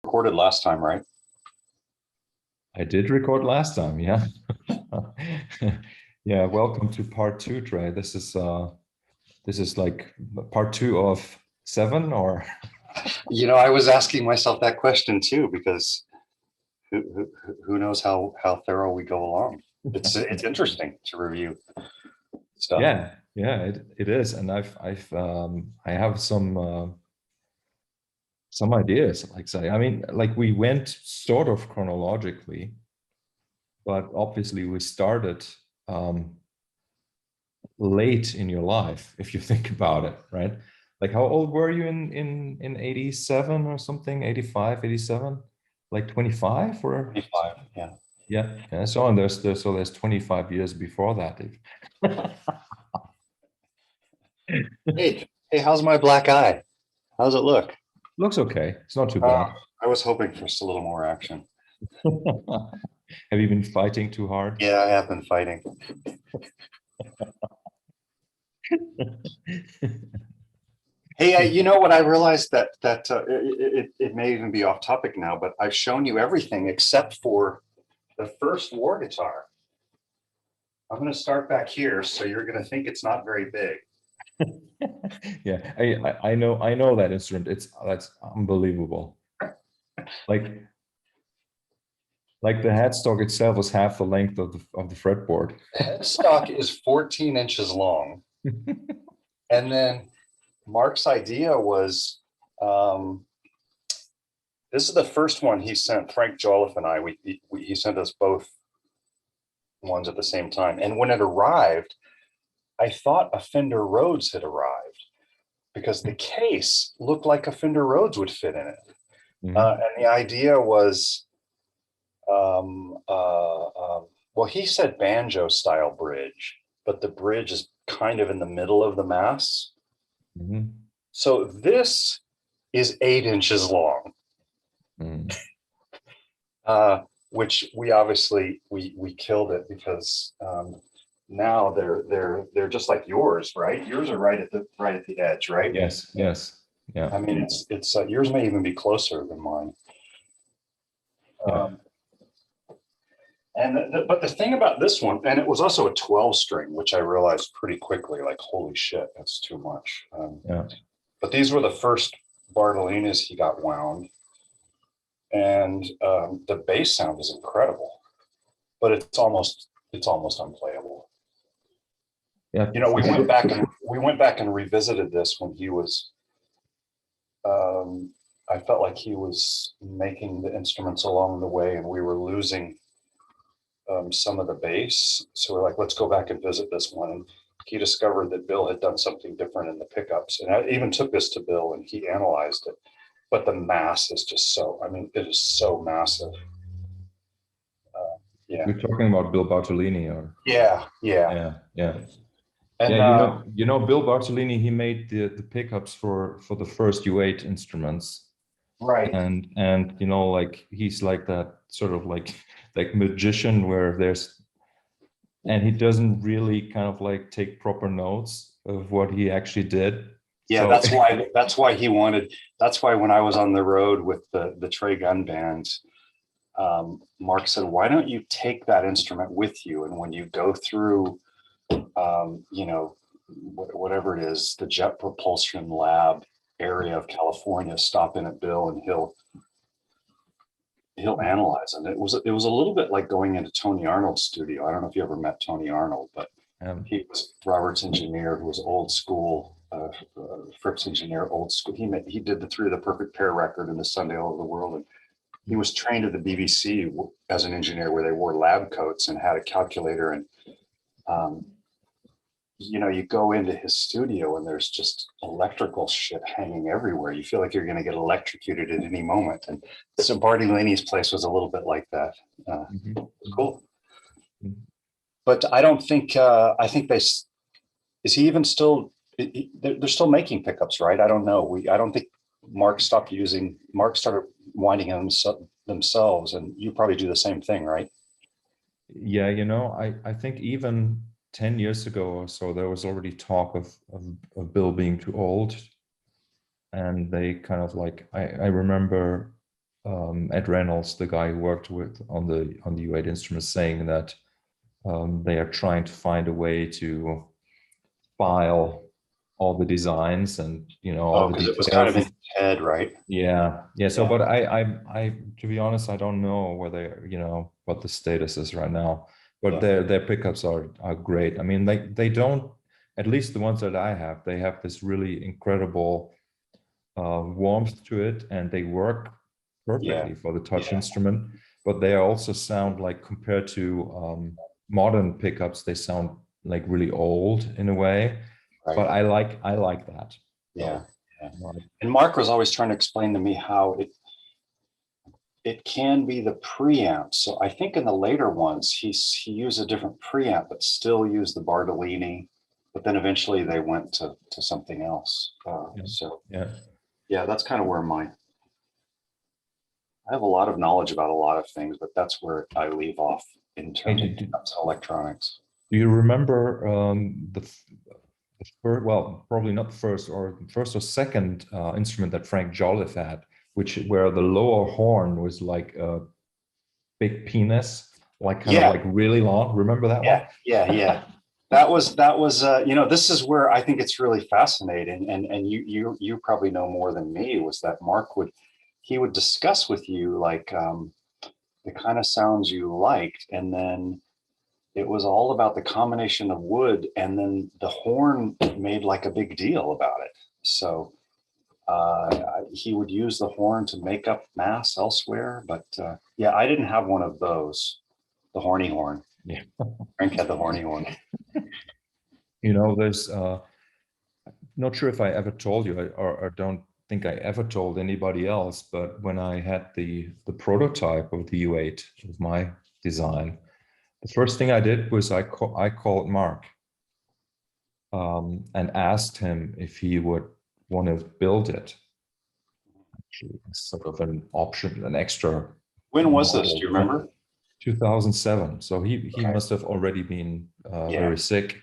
Recorded last time, right? I did record last time, yeah. Yeah, welcome to part two, Trey. This is like part two of seven or I was asking myself that question too, because who knows how thorough we go along. It's interesting to review stuff. yeah, it is. And I have some ideas, like say. I mean, like we went sort of chronologically, but obviously we started um late in your life, if you think about it, right? Like how old were you in 87 or something, 85, 87? Like 25 or 25, yeah. yeah. So and there's 25 years before that. Hey, how's my black eye? How's it look? Looks okay. It's not too Uh, bad. I was hoping for just a little more action. Have you been fighting too hard? Yeah, I have been fighting. Hey, you know what? I realized that it may even be off topic now, but I've shown you everything except for the first war guitar. I'm going to start back here, so you're going to think it's not very big. Yeah, I know that instrument. That's unbelievable. Like like the headstock itself is half the length of the fretboard. The headstock is 14 inches long. And then Mark's idea was this is the first one he sent. Frank Jolliffe and I, he sent us both ones at the same time. And when it arrived, I thought a Fender Rhodes had arrived because the case looked like a Fender Rhodes would fit in it. Mhm. And the idea was, well, he said banjo style bridge, but the bridge is kind of in the middle of the mass. Mhm. So this is 8 inches long, Mm. which we obviously we killed it because now they're just like yours, right? Yours are right at the edge, right? Yes, yes, yeah, I mean, it's yours may even be closer than mine. yeah. Um, but the thing about this one, and it was also a 12 string, which I realized pretty quickly, like, holy shit, that's too much. Yeah. But these were the first Bartolinas he got wound, and the bass sound is incredible, but it's almost unplayable. Yeah. We went back and revisited this when he was. I felt like he was making the instruments along the way, and we were losing some of the bass. So we're like, let's go back and visit this one. And he discovered that Bill had done something different in the pickups. And I even took this to Bill and he analyzed it. But the mass is just so, I mean, it is so massive. Yeah. You're talking about Bill Bartolini, or Yeah. Yeah. yeah, yeah, yeah. And You know, Bill Bartolini. He made the pickups for the first U8 instruments, right. and like he's like that sort of like magician where there's and he doesn't really kind of like take proper notes of what he actually did. Yeah, So that's why when I was on the road with the Trey Gunn band, Mark said, why don't you take that instrument with you? And when you go through, whatever it is, the Jet Propulsion Lab area of California, stop in at Bill and he'll analyze it. It was a little bit like going into Tony Arnold's studio. I don't know if you ever met Tony Arnold, but um, he was Robert's engineer who was old school, Fripp's engineer, old school. He did the Three of the Perfect Pair record and the Sunday All Over the World. And he was trained at the BBC as an engineer where they wore lab coats and had a calculator. And, um, you go into his studio and there's just electrical shit hanging everywhere. You feel like you're going to get electrocuted at any moment. And so Bartolini's place was a little bit like that. mhm, Cool. mhm. But I don't think, I think is he even still, they're still making pickups, right? I don't know. I don't think Mark started winding them themselves, and you probably do the same thing, right? Yeah, I think even 10 years ago or so, there was already talk of Bill being too old. And they kind of like, I remember Ed Reynolds, the guy who worked on the U8 instruments, saying that they are trying to find a way to file all the designs and all Oh, the because it was kind of in details. his head, right? Yeah. So, Yeah. but I, to be honest, I don't know whether what the status is right now. But Yeah. their pickups are great. I mean, they don't, at least the ones that I have, they have this really incredible warmth to it, and they work Yeah. perfectly for the touch Yeah. instrument. But they also sound like, compared to modern pickups, they sound like really old in a way. Right. But I like that. Yeah. So, Yeah. right. And Mark was always trying to explain to me how it can be the preamp. So I think in the later ones, he used a different preamp, but still used the Bartolini. But then eventually they went to something else. Yeah. So Yeah. yeah, that's kind of where I have a lot of knowledge about a lot of things, but that's where I leave off in Hey, terms of electronics. do you remember the first, well, probably not the first, or first or second instrument that Frank Jolliffe had, where the lower horn was like a big penis, like kind of Yeah, like really long. Remember that one? yeah. That was this is where I think it's really fascinating, and you probably know more than me, was that Mark would discuss with you like the kind of sounds you liked, and then it was all about the combination of wood, and then the horn made like a big deal about it. So he would use the horn to make up mass elsewhere, but yeah, I didn't have one of those, the horny horn. Yeah. Frank had the horny horn. There's not sure if I ever told you, or don't think I ever told anybody else, but when I had the prototype of the U8 of my design, the first thing I did was I called Mark and asked him if he would want to build it. Actually, sort of an option, an extra When was this? Do model. you remember? 2007. So he Okay. must have already been Yeah. very sick,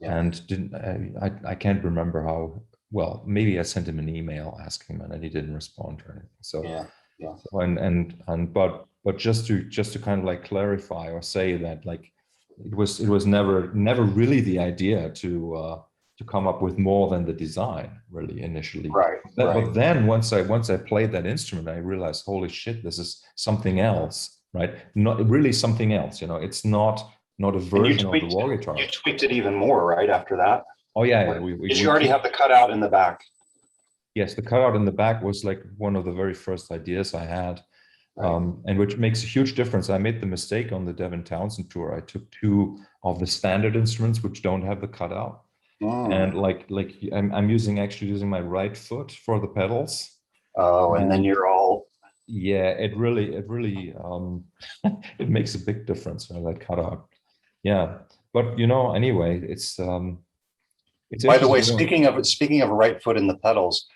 Yeah. and didn't. I can't remember how. Well, maybe I sent him an email asking him, and he didn't respond or anything. So Yeah. Yeah. but just to kind of like clarify or say that, like, it was never really the idea to come up with more than the design, really, initially. Right. Right. But then once I played that instrument, I realized, holy shit, this is something else, right? Not really something else. It's not a And version of the wall guitar. you tweaked it even more, right? After that, Oh yeah, or we did you already have the cutout in the back? yes, the cutout in the back was like one of the very first ideas I had. Right. And which makes a huge difference. I made the mistake on the Devin Townsend tour. I took two of the standard instruments which don't have the cutout, and I'm actually using my right foot for the pedals. Oh, and then you're all. Yeah, it really it makes a big difference when that cutout. Yeah, but anyway, it's By the way, interesting. speaking of right foot in the pedals,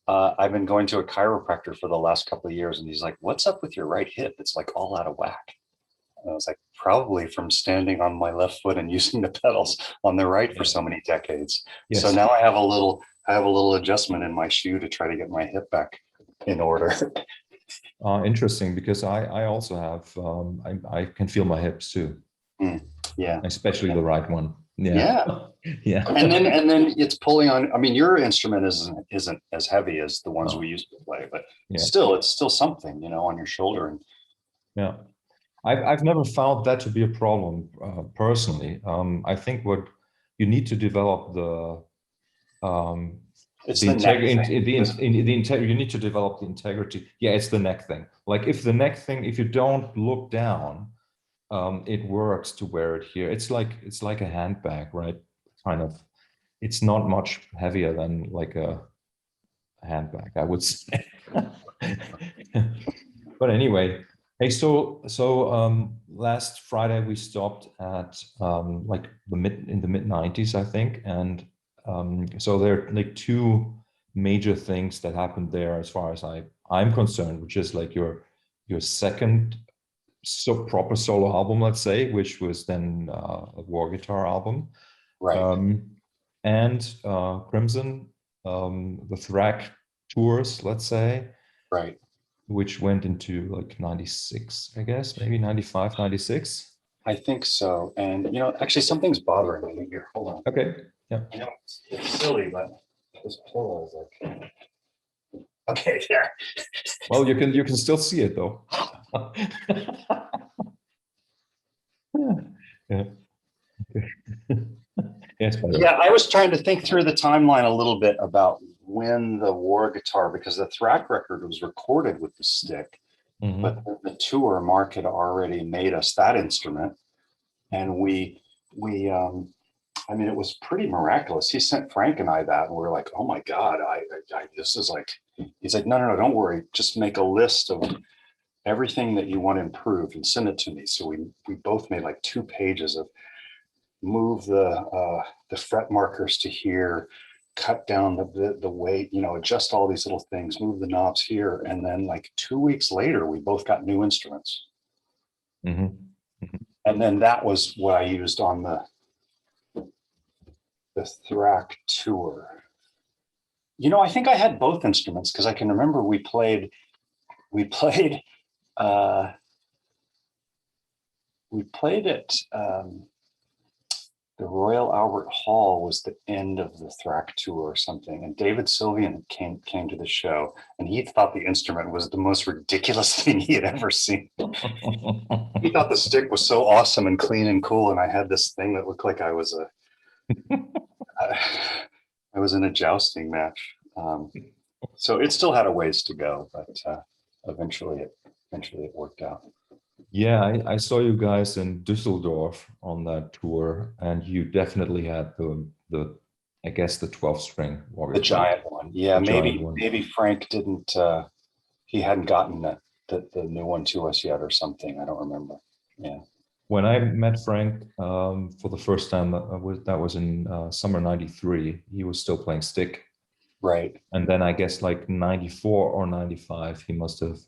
I've been going to a chiropractor for the last couple of years, and he's like, "What's up with your right hip? It's like all out of whack." And I was like, "Probably from standing on my left foot and using the pedals on the right for so many decades." Yes. So now I have a little adjustment in my shoe to try to get my hip back in order. Interesting, because I also have I can feel my hips too, Yeah. especially Yeah. the right one. Yeah. Yeah. Yeah. And then it's pulling on. I mean, your instrument isn't as heavy as the ones Oh, we used to play, but yeah. still, it's still something, on your shoulder. And Yeah. I've never found that to be a problem personally. I think what you need to develop it's the the neck integrity, thing. you need to develop the integrity. Yeah, it's the neck thing. Like, if you don't look down, it works to wear it here. It's like a handbag, right? Kind of. It's not much heavier than like a handbag, I would say. But anyway, hey, so last Friday we stopped at like in the mid 90s, I think, and so there are like two major things that happened there, as far as I'm concerned, which is like your second proper solo album, let's say, which was then a war guitar album, Right. and Crimson, the Thrack tours, let's say. Right. which went into like 96, I guess, maybe 95, 96. I think so. And, actually something's bothering me here. Hold on. Okay. Yeah. It's silly, but this pillow is like, okay, there. Well, you can still see it though. Yeah. Okay. Yes, by the way. Yeah, I was trying to think through the timeline a little bit about when the war guitar, because the Thrack record was recorded with the stick, Mhm. but the tour, Mark had already made us that instrument. And I mean, it was pretty miraculous. He sent Frank and I that, and we are like, oh my God, this is like, he's like, no, don't worry. Just make a list of everything that you want to improve and send it to me. So we both made like 2 pages of move the fret markers to here, cut down the weight, adjust all these little things, move the knobs here. And then like 2 weeks later, we both got new instruments. Mhm. Mhm. And then that was what I used on the Thrack tour. I think I had both instruments because I can remember we played uh at the Royal Albert Hall was the end of the Thrack tour or something, and David Sylvian came to the show, and he thought the instrument was the most ridiculous thing he had ever seen. He thought the stick was so awesome and clean and cool, and I had this thing that looked like I was in a jousting match. So it still had a ways to go, but eventually it worked out. Yeah, I saw you guys in Düsseldorf on that tour, and you definitely had the I guess the 12 string The giant one. Yeah, maybe Frank didn't he hadn't gotten the new one to us yet or something. I don't remember. Yeah. When I met Frank for the first time, that was in summer '93. He was still playing stick, Right. and then I guess like '94 or '95, he must have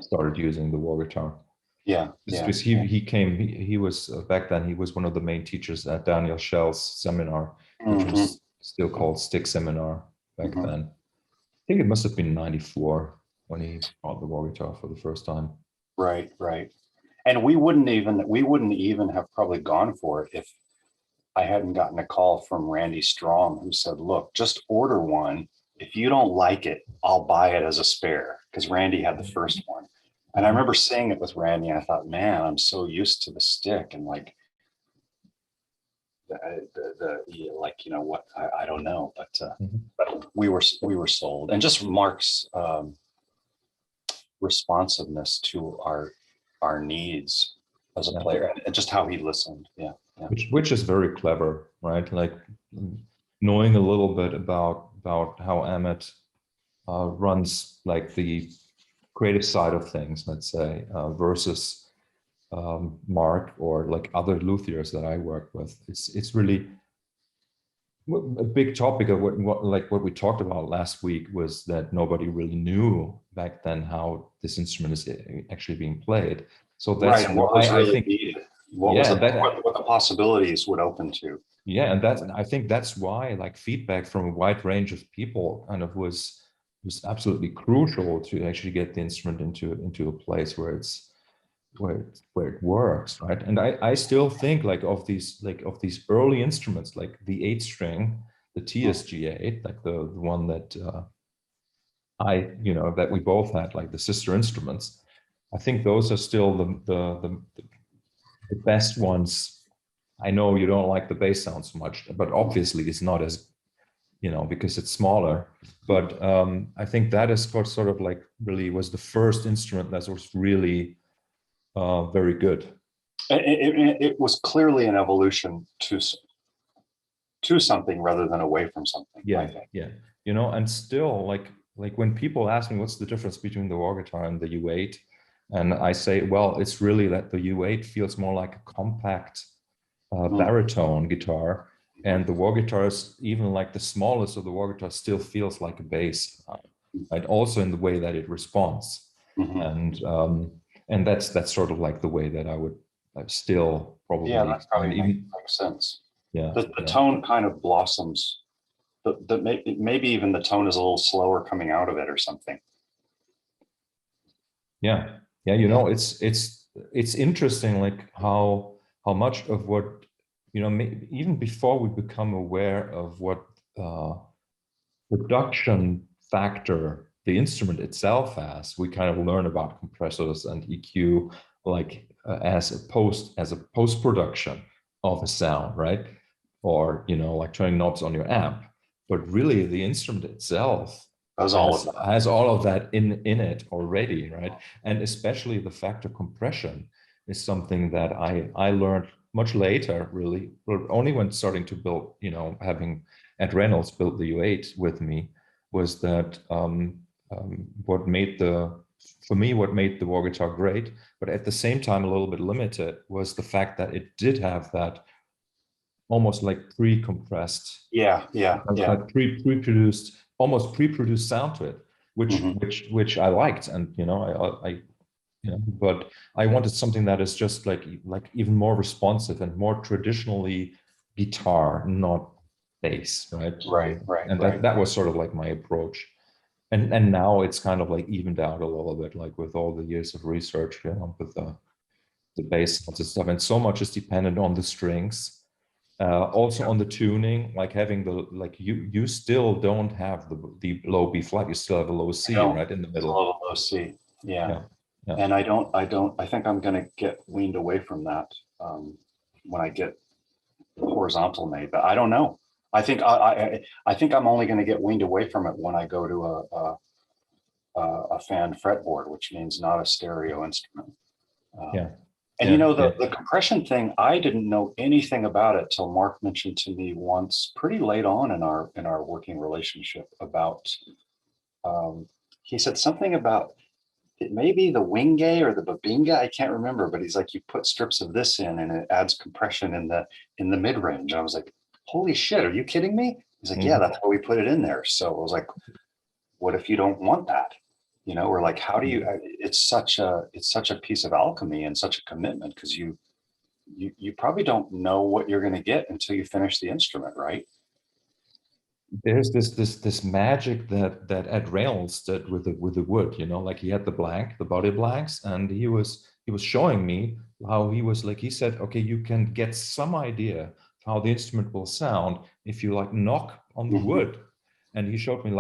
started using the war guitar. Yeah. Because he was back then he was one of the main teachers at Daniel Schell's seminar, which was still called Stick Seminar back then. I think it must have been '94 when he bought the war guitar for the first time. Right. And we wouldn't even have probably gone for it if I hadn't gotten a call from Randy Strom who said, look, just order one. If you don't like it, I'll buy it as a spare, because Randy had the first one. And I remember seeing it with Randy, and I thought, man, I'm so used to the stick, and like what, I don't know, but we were sold, and just Mark's responsiveness to our needs as a player, and just how he listened. Yeah. Which is very clever, right? Like knowing a little bit about how Emmett runs like the creative side of things, let's say, versus Mark or like other luthiers that I work with. It's really a big topic of what we talked about last week was that nobody really knew back then how this instrument is actually being played. So that's right, what was really needed. What the possibilities would open to. Yeah, and I think that's why like feedback from a wide range of people kind of was absolutely crucial to actually get the instrument into a place where it works, right? And I still think like of these early instruments, like the 8-string, the TSG8, like the one that that we both had, like the sister instruments. I think those are still the best ones. I know you don't like the bass sound so much, but obviously it's not as, because it's smaller. But I think that is what sort of like really was the first instrument that was really very good. It was clearly an evolution to something rather than away from something. Yeah, yeah. And still like when people ask me what's the difference between the wah guitar and the U8, and I say, well, it's really that the U8 feels more like a compact baritone guitar, and the wah guitar is even like the smallest of the wah guitar still feels like a bass, right? Also in the way that it responds, and that's sort of like the way that I would still probably. Yeah, that probably makes sense. Yeah, the tone kind of blossoms. Maybe even the tone is a little slower coming out of it or something. Yeah, yeah. You know, it's interesting, like how much of what even before we become aware of what uh, production factor the instrument itself has, we kind of learn about compressors and EQ, like as a post production of a sound, right? Or like turning knobs on your amp. But really, the instrument itself That was all of has that. has all of that in it already, right? And especially the factor compression is something that I learned much later, really, only when starting to build, having Ed Reynolds built the U8 with me, was that what made for me, what made the war guitar great, but at the same time a little bit limited, was the fact that it did have that almost like pre-compressed, Yeah, yeah, yeah. like pre-produced, almost pre-produced sound to it, which Hmm. which I liked, and but I wanted something that is just like even more responsive and more traditionally guitar, not bass, right? Right, right, And right. that was sort of like my approach. And now it's kind of like evened out a little bit, like with all the years of research, with the bass and stuff. And so much is dependent on the strings, also on the tuning, like having you still don't have the low B flat, you still have a low I C don't. right in the It's a middle. little low C. Yeah. Yeah, yeah. And I think I'm going to get weaned away from that when I get horizontal made, but I don't know. I think I'm only going to get weaned away from it when I go to a fan fretboard, which means not a stereo instrument. Yeah, And yeah, yeah. the compression thing, I didn't know anything about it till Mark mentioned to me once, pretty late on in our working relationship about. Um, he said something about it may be the Wingay or the Babinga. I can't remember, but he's like, you put strips of this in and it adds compression in the mid range. I was like, holy shit, are you kidding me? He's like, yeah, Mhm. that's why we put it in there. So I was like, what if you don't want that? Or like, how do you? It's such a piece of alchemy and such a commitment because you probably don't know what you're going to get until you finish the instrument, right? There's this magic that Ed Reynolds did with the wood, like he had the body blanks, and he was showing me how he said, okay, you can get some idea how the instrument will sound if you like knock on the Mm-hmm. wood. And he showed me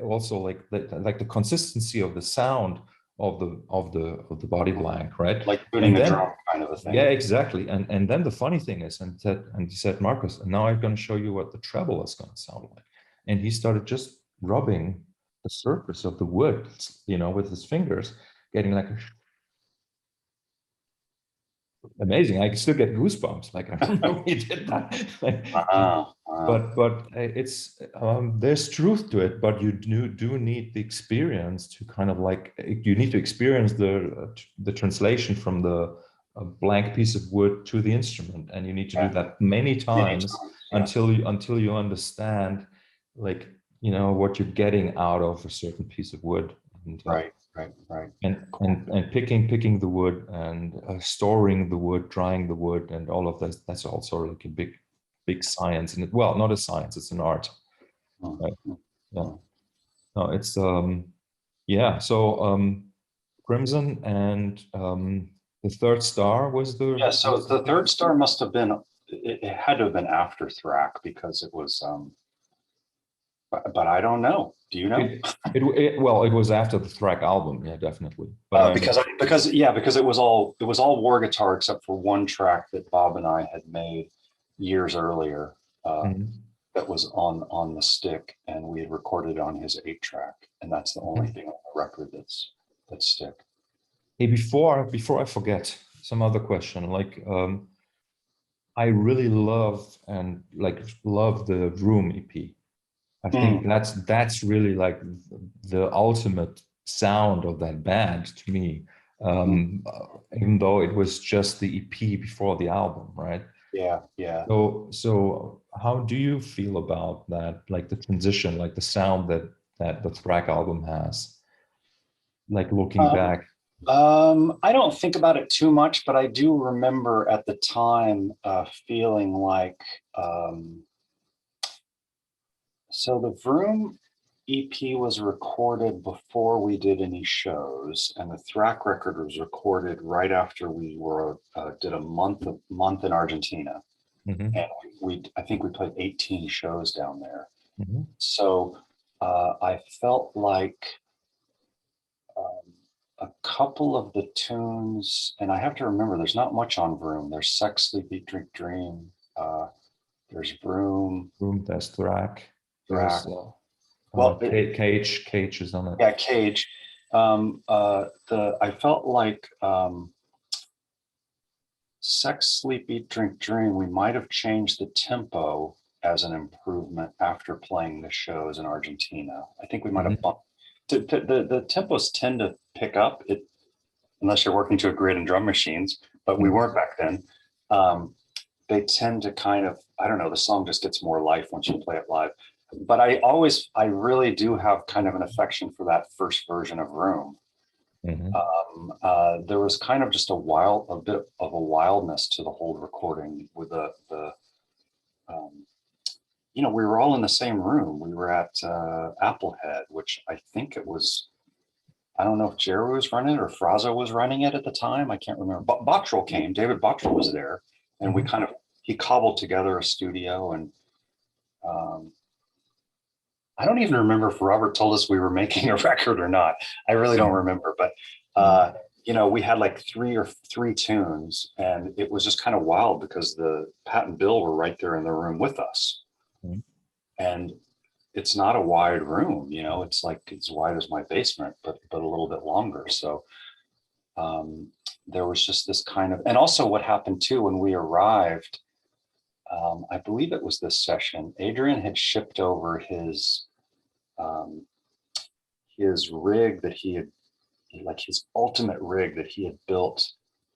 also like the consistency of the sound of the body blank, right? Like tuning And a then drum kind of a yeah, thing. exactly. And then the funny thing is, and he said, Marcus, and now I'm going to show you what the treble is going to sound like. And he started just rubbing the surface of the wood, with his fingers, getting like amazing. I still get goosebumps. Like I don't know he did that. Uh-huh. Uh-huh. But it's there's truth to it, but you do need the experience to kind of like you need to experience the translation from the a blank piece of wood to the instrument, and you need to do Yeah. that many Many times times. Yeah. until you understand, like what you're getting out of a certain piece of wood, and Right. Right. Right. Cool. and picking the wood, and storing the wood, drying the wood, and all of this. That's also like a big science. And well, not a science, it's an art, right? Mm-hmm. Yeah. No, it's yeah. So Crimson, and the third star was Yeah, the so was the third star must have been it had to have been after Thrak because it was but I don't know. Do you know? well, it was after the Thrak album, yeah, definitely. But Because it was all war guitar except for one track that Bob and I had made years earlier Mhm. that was on the stick and we had recorded on his 8-track, and that's the only Mhm. thing on the record that's stick. Hey, before I forget, some other question. Like, I really love the Room EP. I think Mm, that's really like the ultimate sound of that band to me. mm, Even though it was just the EP before the album, right? yeah, yeah. So how do you feel about that? Like the transition, like the sound that the Thrack album has, like looking Um, back. I don't think about it too much, but I do remember at the time feeling like so the Vroom. EP was recorded before we did any shows, and the Thrack record was recorded right after we were did a month in Argentina, Mhm, and I think we played 18 shows down there. mhm. So I felt like a couple of the tunes, and I have to remember, there's not much on Vroom. There's Sex, Sleep, Eat, Drink, Dream. There's Vroom, Room test rack. Thrack. There's Well, Cage is on it. yeah, Cage. I felt like Sex, Sleep, Eat, Drink, Dream, we might have changed the tempo as an improvement after playing the shows in Argentina. I think we might have Mhm. bumped. The tempos tend to pick up it unless you're working to a grid and drum machines, but we weren't back then. They tend to kind of, I don't know, the song just gets more life once you play it live. But I really do have kind of an affection for that first version of Room. Mhm. There was kind of just a bit of a wildness to the whole recording with um, we were all in the same room. We were at Applehead, which I think it was, I don't know if Jerry was running it or Frazo was running it at the time. I can't remember. But Bottrell came, David Bottrell was there, and Mhm. he cobbled together a studio. And um, I don't even remember if Robert told us we were making a record or not. I really don't remember. But we had like three tunes, and it was just kind of wild because the Pat and Bill were right there in the room with us. Mhm. And it's not a wide room, it's like as wide as my basement, but a little bit longer. So there was just this kind of, and also what happened too when we arrived, I believe it was this session, Adrian had shipped over um, his rig that he had, like his ultimate rig that he had built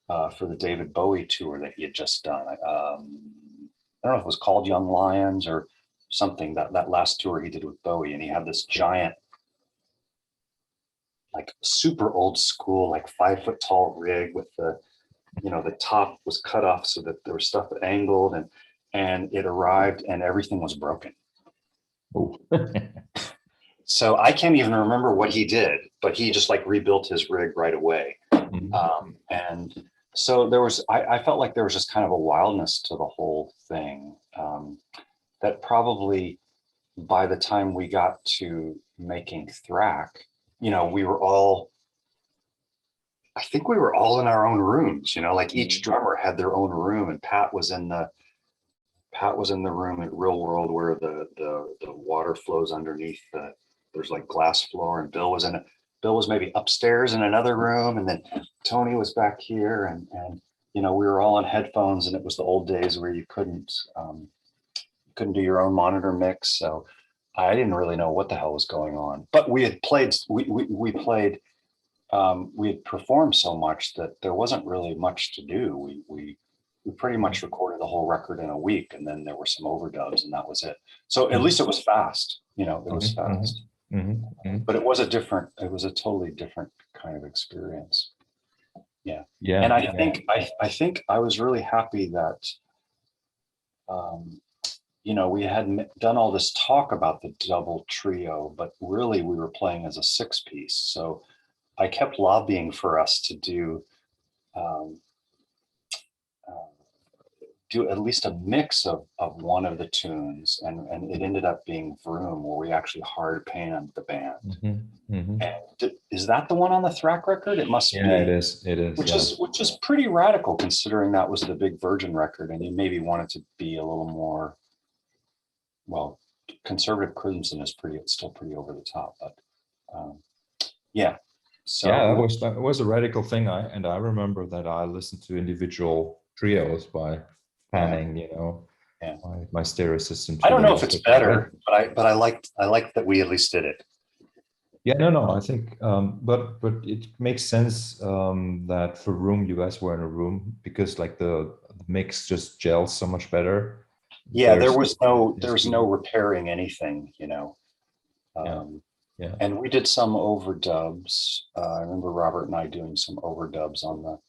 for the David Bowie tour that he had just done. I don't know if it was called Young Lions or something, that last tour he did with Bowie, and he had this giant, like super old school, like 5 foot tall rig with the top was cut off so that there was stuff that angled, and it arrived and everything was broken. Oh. So I can't even remember what he did, but he just like rebuilt his rig right away. And so I felt like there was just kind of a wildness to the whole thing that probably by the time we got to making Thrack, I think we were all in our own rooms, like each drummer had their own room, and Pat was in the room at Real World where the water flows underneath there's like glass floor, and Bill was maybe upstairs in another room, and then Tony was back here, and we were all on headphones, and it was the old days where you couldn't do your own monitor mix. So I didn't really know what the hell was going on, but we had played, we played, we had performed so much that there wasn't really much to do. We pretty much recorded the whole record in a week, and then there were some overdubs, and that was it. So at least it was fast, it was fast. But it was a totally different kind of experience. Yeah. And Yeah. I think I was really happy that, um, we had done all this talk about the double trio, but really we were playing as a 6-piece. So I kept lobbying for us to um, uh, do at least a mix of one of the tunes, and it ended up being Vroom, where we actually hard panned the band. And is that the one on the Thrack record? It must be. It is. It is. Which is pretty radical considering that was the big Virgin record, and you maybe wanted to be a little more, well, Conservative Crimson is it's still pretty over the top, but yeah. So That was a radical thing. I remember that I listened to individual trios by panning, yeah. my stereo system. I don't know if it's better, but I liked that we at least did it. Yeah, no. I think, but it makes sense that for Room you guys were in a room because like the mix just gels so much better. Yeah, there was no repairing anything, And we did some overdubs. I remember Robert and I doing some overdubs on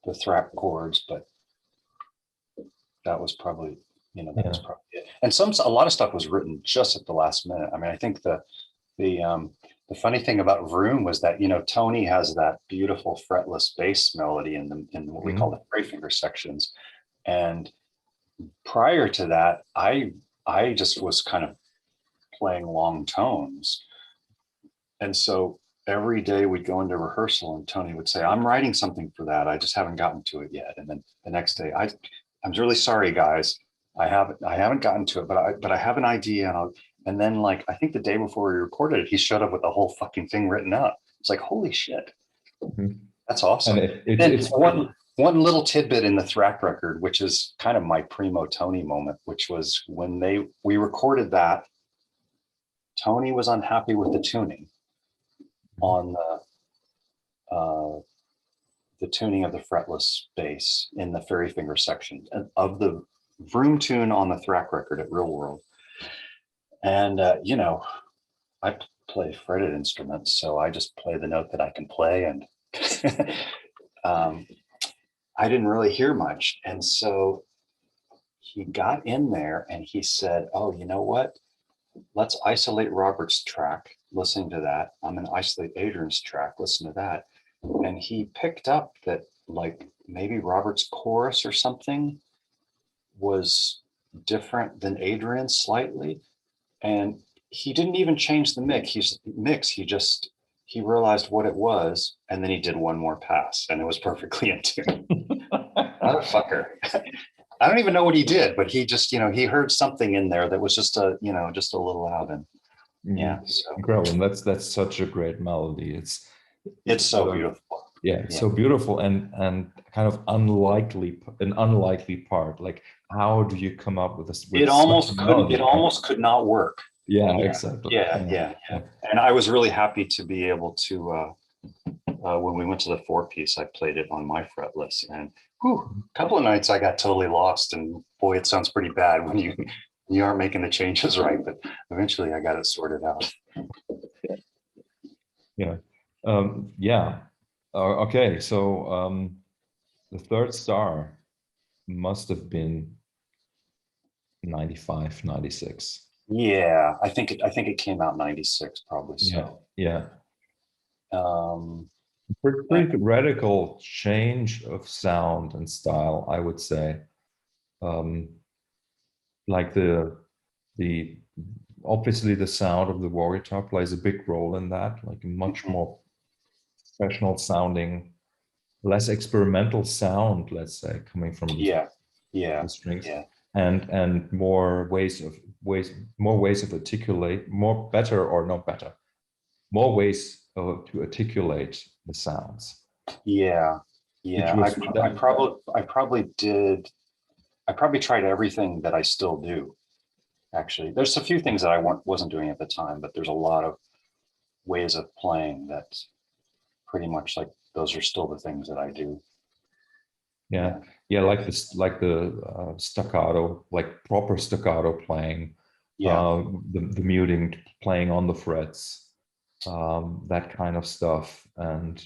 the Thrack chords, but that was probably, was probably it. And a lot of stuff was written just at the last minute. I mean, I think the The funny thing about Vroom was that, Tony has that beautiful fretless bass melody in what we call the three finger sections. And prior to that, I just was kind of playing long tones. And so every day we'd go into rehearsal and Tony would say, I'm writing something for that. I just haven't gotten to it yet. And then the next day, I'm really sorry, guys. I haven't gotten to it, but I have an idea. And then like, I think the day before we recorded it, he showed up with the whole fucking thing written up. It's like, holy shit. That's awesome. And it's one little tidbit in the Thrack record, which is kind of my primo Tony moment, which was when we recorded that, Tony was unhappy with the tuning on the tuning of the fretless bass in the fairy finger section of the Vroom tune on the Thrack record at Real World. And, I play fretted instruments, so I just play the note that I can play. And I didn't really hear much. And so he got in there and he said, oh, you know what? Let's isolate Robert's track, listening to that. I'm going to isolate Adrian's track, listen to that. And he picked up that like maybe Robert's chorus or something was different than Adrian's slightly. And he didn't even change the mix. He realized what it was, and then he did one more pass, and it was perfectly in tune. Motherfucker. I don't even know what he did, but he just, he heard something in there that was just a little out. And yeah, so. Incredible. That's such a great melody. It's so beautiful. Yeah, it's so beautiful and kind of an unlikely part. Like, how do you come up with this? It almost could not work. Yeah, exactly. Yeah. And I was really happy to be able to, when we went to the 4-piece, I played it on my fretless, and a couple of nights I got totally lost, and boy, it sounds pretty bad when you aren't making the changes right, but eventually I got it sorted out. Yeah. Okay, so the third star must have been 95, 96. Yeah, I think it came out 96 probably. So yeah. Pretty radical change of sound and style, I would say. Like the obviously the sound of the war guitar plays a big role in that, like much more professional sounding, less experimental sound, let's say, coming from the strings. And more ways of articulate, more ways to articulate the sounds. I probably tried everything that I still do. Actually, there's a few things that I wasn't doing at the time, but there's a lot of ways of playing that pretty much like those are still the things that I do. Like the staccato, like proper staccato playing. The muting, playing on the frets, that kind of stuff, and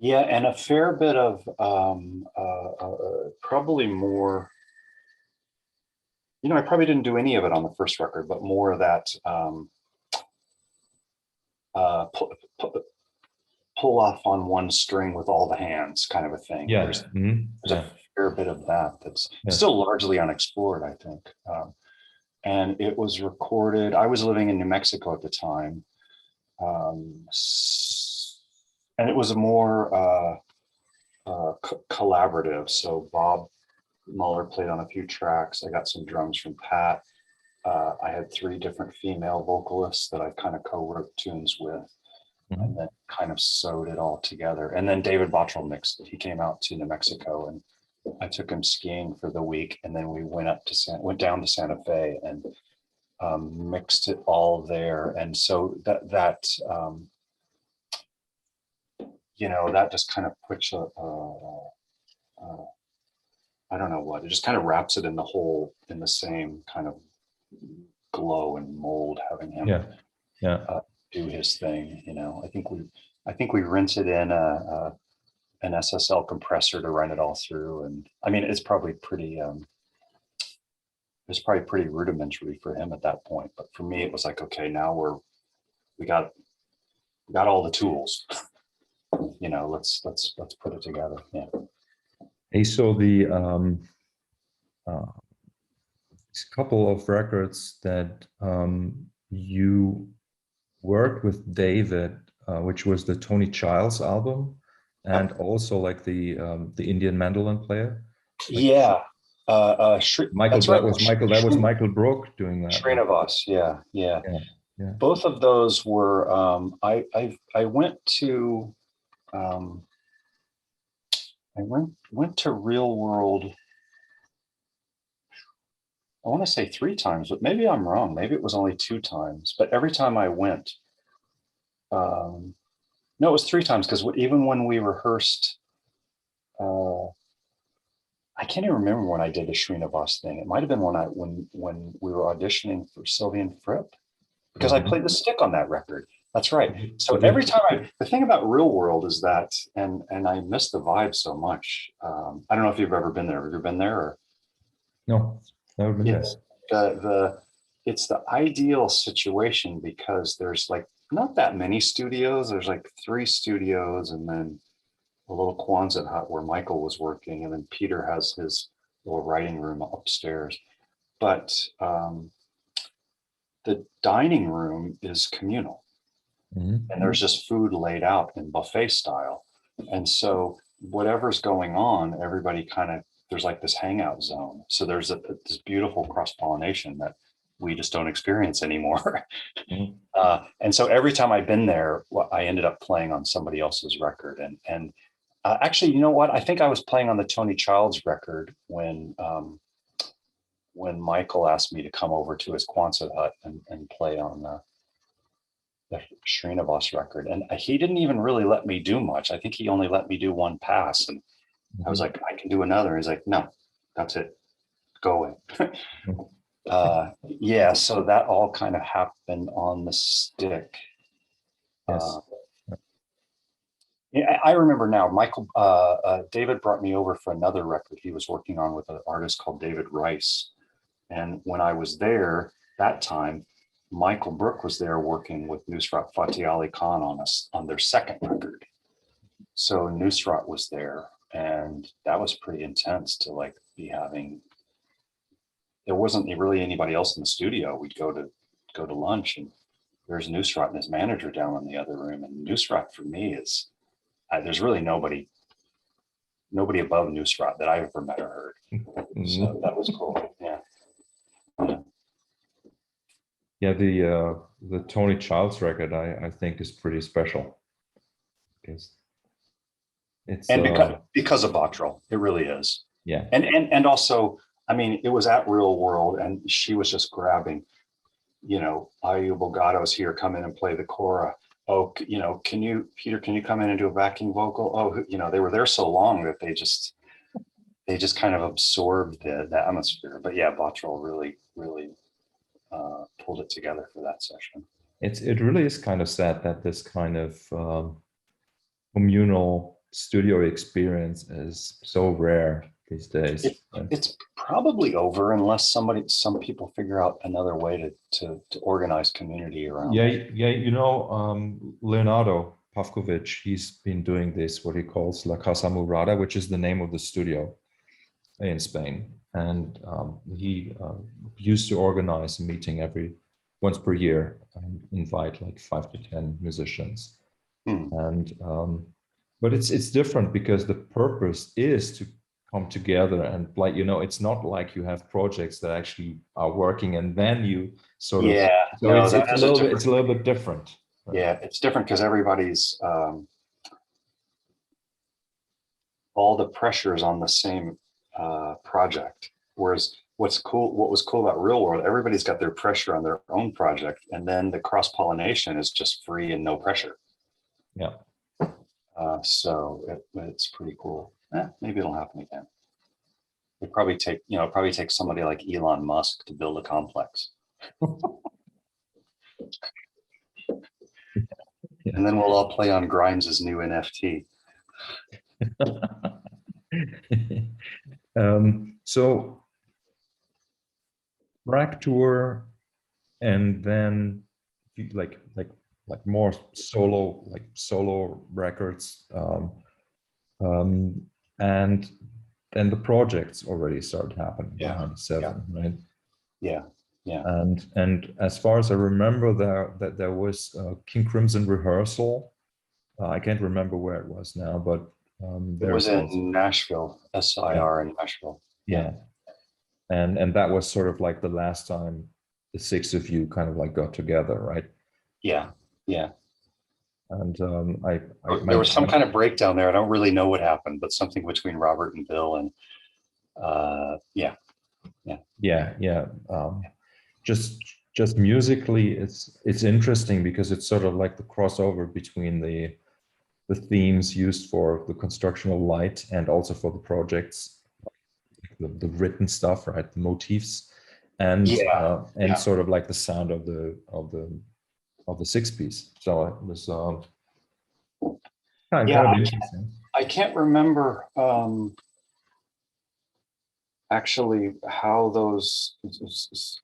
and a fair bit of probably more. I probably didn't do any of it on the first record, but more of that pull off on one string with all the hands kind of a thing. There's a fair bit of that that's still largely unexplored, I think. And it was recorded. I was living in New Mexico at the time. And it was a more collaborative. So Bob Muller played on a few tracks. I got some drums from Pat. I had 3 different female vocalists that I kind of co-wrote tunes with, and then kind of sewed it all together. And then David Bottrell mixed it. He came out to New Mexico, and I took him skiing for the week, and then we went down to Santa Fe and mixed it all there. And so that just kind of puts I don't know what, it just kind of wraps it in the same kind of glow and mold, having him do his thing. I think we rented in an SSL compressor to run it all through. And I mean, it's probably pretty rudimentary for him at that point, but for me it was like, okay, now we got all the tools. Let's put it together. Yeah. Hey, so the couple of records that you worked with David, which was the Tony Childs album, and also like the Indian mandolin player. Yeah. Michael, that's right. That was Michael Brook doing that. Srinivas. Yeah. Yeah. Both of those were. I went to. I went to Real World. I want to say 3 times, but maybe I'm wrong. Maybe it was only 2 times. But every time I went, no, it was 3 times, because even when we rehearsed, I can't even remember when I did the Srinivas thing. It might have been when we were auditioning for Sylvian Fripp, because I played the stick on that record. That's right. So every time the thing about Real World is that, and I miss the vibe so much. I don't know if you've ever been there. Have you been there? Or? No, never been there. It's the ideal situation, because there's like not that many studios. There's like 3 studios, and then a little Quonset hut where Michael was working, and then Peter has his little writing room upstairs. But the dining room is communal, and there's just food laid out in buffet style, and so whatever's going on, everybody kind of, there's like this hangout zone. So there's this beautiful cross-pollination that we just don't experience anymore. And so every time I've been there, I ended up playing on somebody else's record. And actually, you know what? I think I was playing on the Tony Childs record when Michael asked me to come over to his Quonset hut and play on the Srinivas record. And he didn't even really let me do much. I think he only let me do 1 pass. And I was like, I can do another. He's like, no, that's it. Go away. Yeah, so that all kind of happened on the stick. Yes. I remember now, David brought me over for another record he was working on with an artist called David Rice. And when I was there that time, Michael Brook was there working with Nusrat Fateh Ali Khan on their second record. So Nusrat was there, and that was pretty intense to like be having. There wasn't really anybody else in the studio. We'd go to lunch, and there's Nusrat and his manager down in the other room. And Nusrat for me is, there's really nobody above Nusrat that I've ever met or heard. So that was cool. Yeah. Yeah, the Tony Childs record I think is pretty special, because it's because of Bottrell, it really is. Yeah. And also, I mean, it was at Real World, and she was just grabbing, Ayu Bogato's here, come in and play the kora. Oh, Peter, can you come in and do a backing vocal? Oh, they were there so long that they just kind of absorbed the atmosphere. But yeah, Bottrell really, really pulled it together for that session. It really is kind of sad that this kind of communal studio experience is so rare these days. It's probably over unless some people figure out another way to organize community around. Yeah. Leonardo Pavkovic, he's been doing this, what he calls La Casa Murada, which is the name of the studio in Spain. And he used to organize a meeting once per year and invite like 5 to 10 musicians. And but it's different, because the purpose is to come together, and like, it's not like you have projects that actually are working and then you sort of, it's a little bit different. Right? Yeah, it's different because everybody's all the pressure is on the same project, whereas what was cool about Real World, everybody's got their pressure on their own project, and then the cross-pollination is just free and no pressure. Yeah. So it's pretty cool. Maybe it'll happen again. It probably take somebody like Elon Musk to build a complex. Yeah. And then we'll all play on Grimes' new NFT. So Prague tour, and then like like more solo records, and then the projects already started happening by Yeah. 97, right? Yeah. Yeah. And as far as I remember, there was King Crimson rehearsal. I can't remember where it was now, but It was there's also, in Nashville, SIR in Nashville. yeah, and that was sort of like the last time the six of you kind of like got together, right? Yeah. Yeah. And There was some kind of breakdown there. I don't really know what happened, but something between Robert and Bill, and yeah. yeah. Just musically, it's interesting because it's sort of like the crossover between the themes used for the construction of light and also for the projects, the written stuff, right? The motifs, and sort of like the sound of the six piece. So it was kind of interesting. I can't remember actually how those.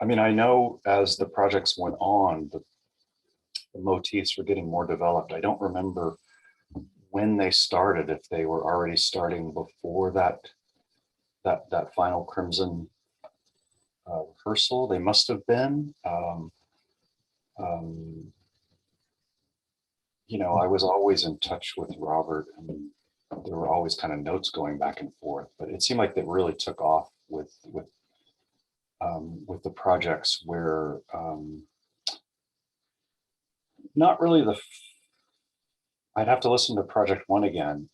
I mean, I know as the projects went on, the motifs were getting more developed. I don't remember when they started, if they were already starting before that final Crimson rehearsal. They must have been. You know, I was always in touch with Robert, and there were always kind of notes going back and forth. But it seemed like they really took off with the projects where not really I'd have to listen to Project One again.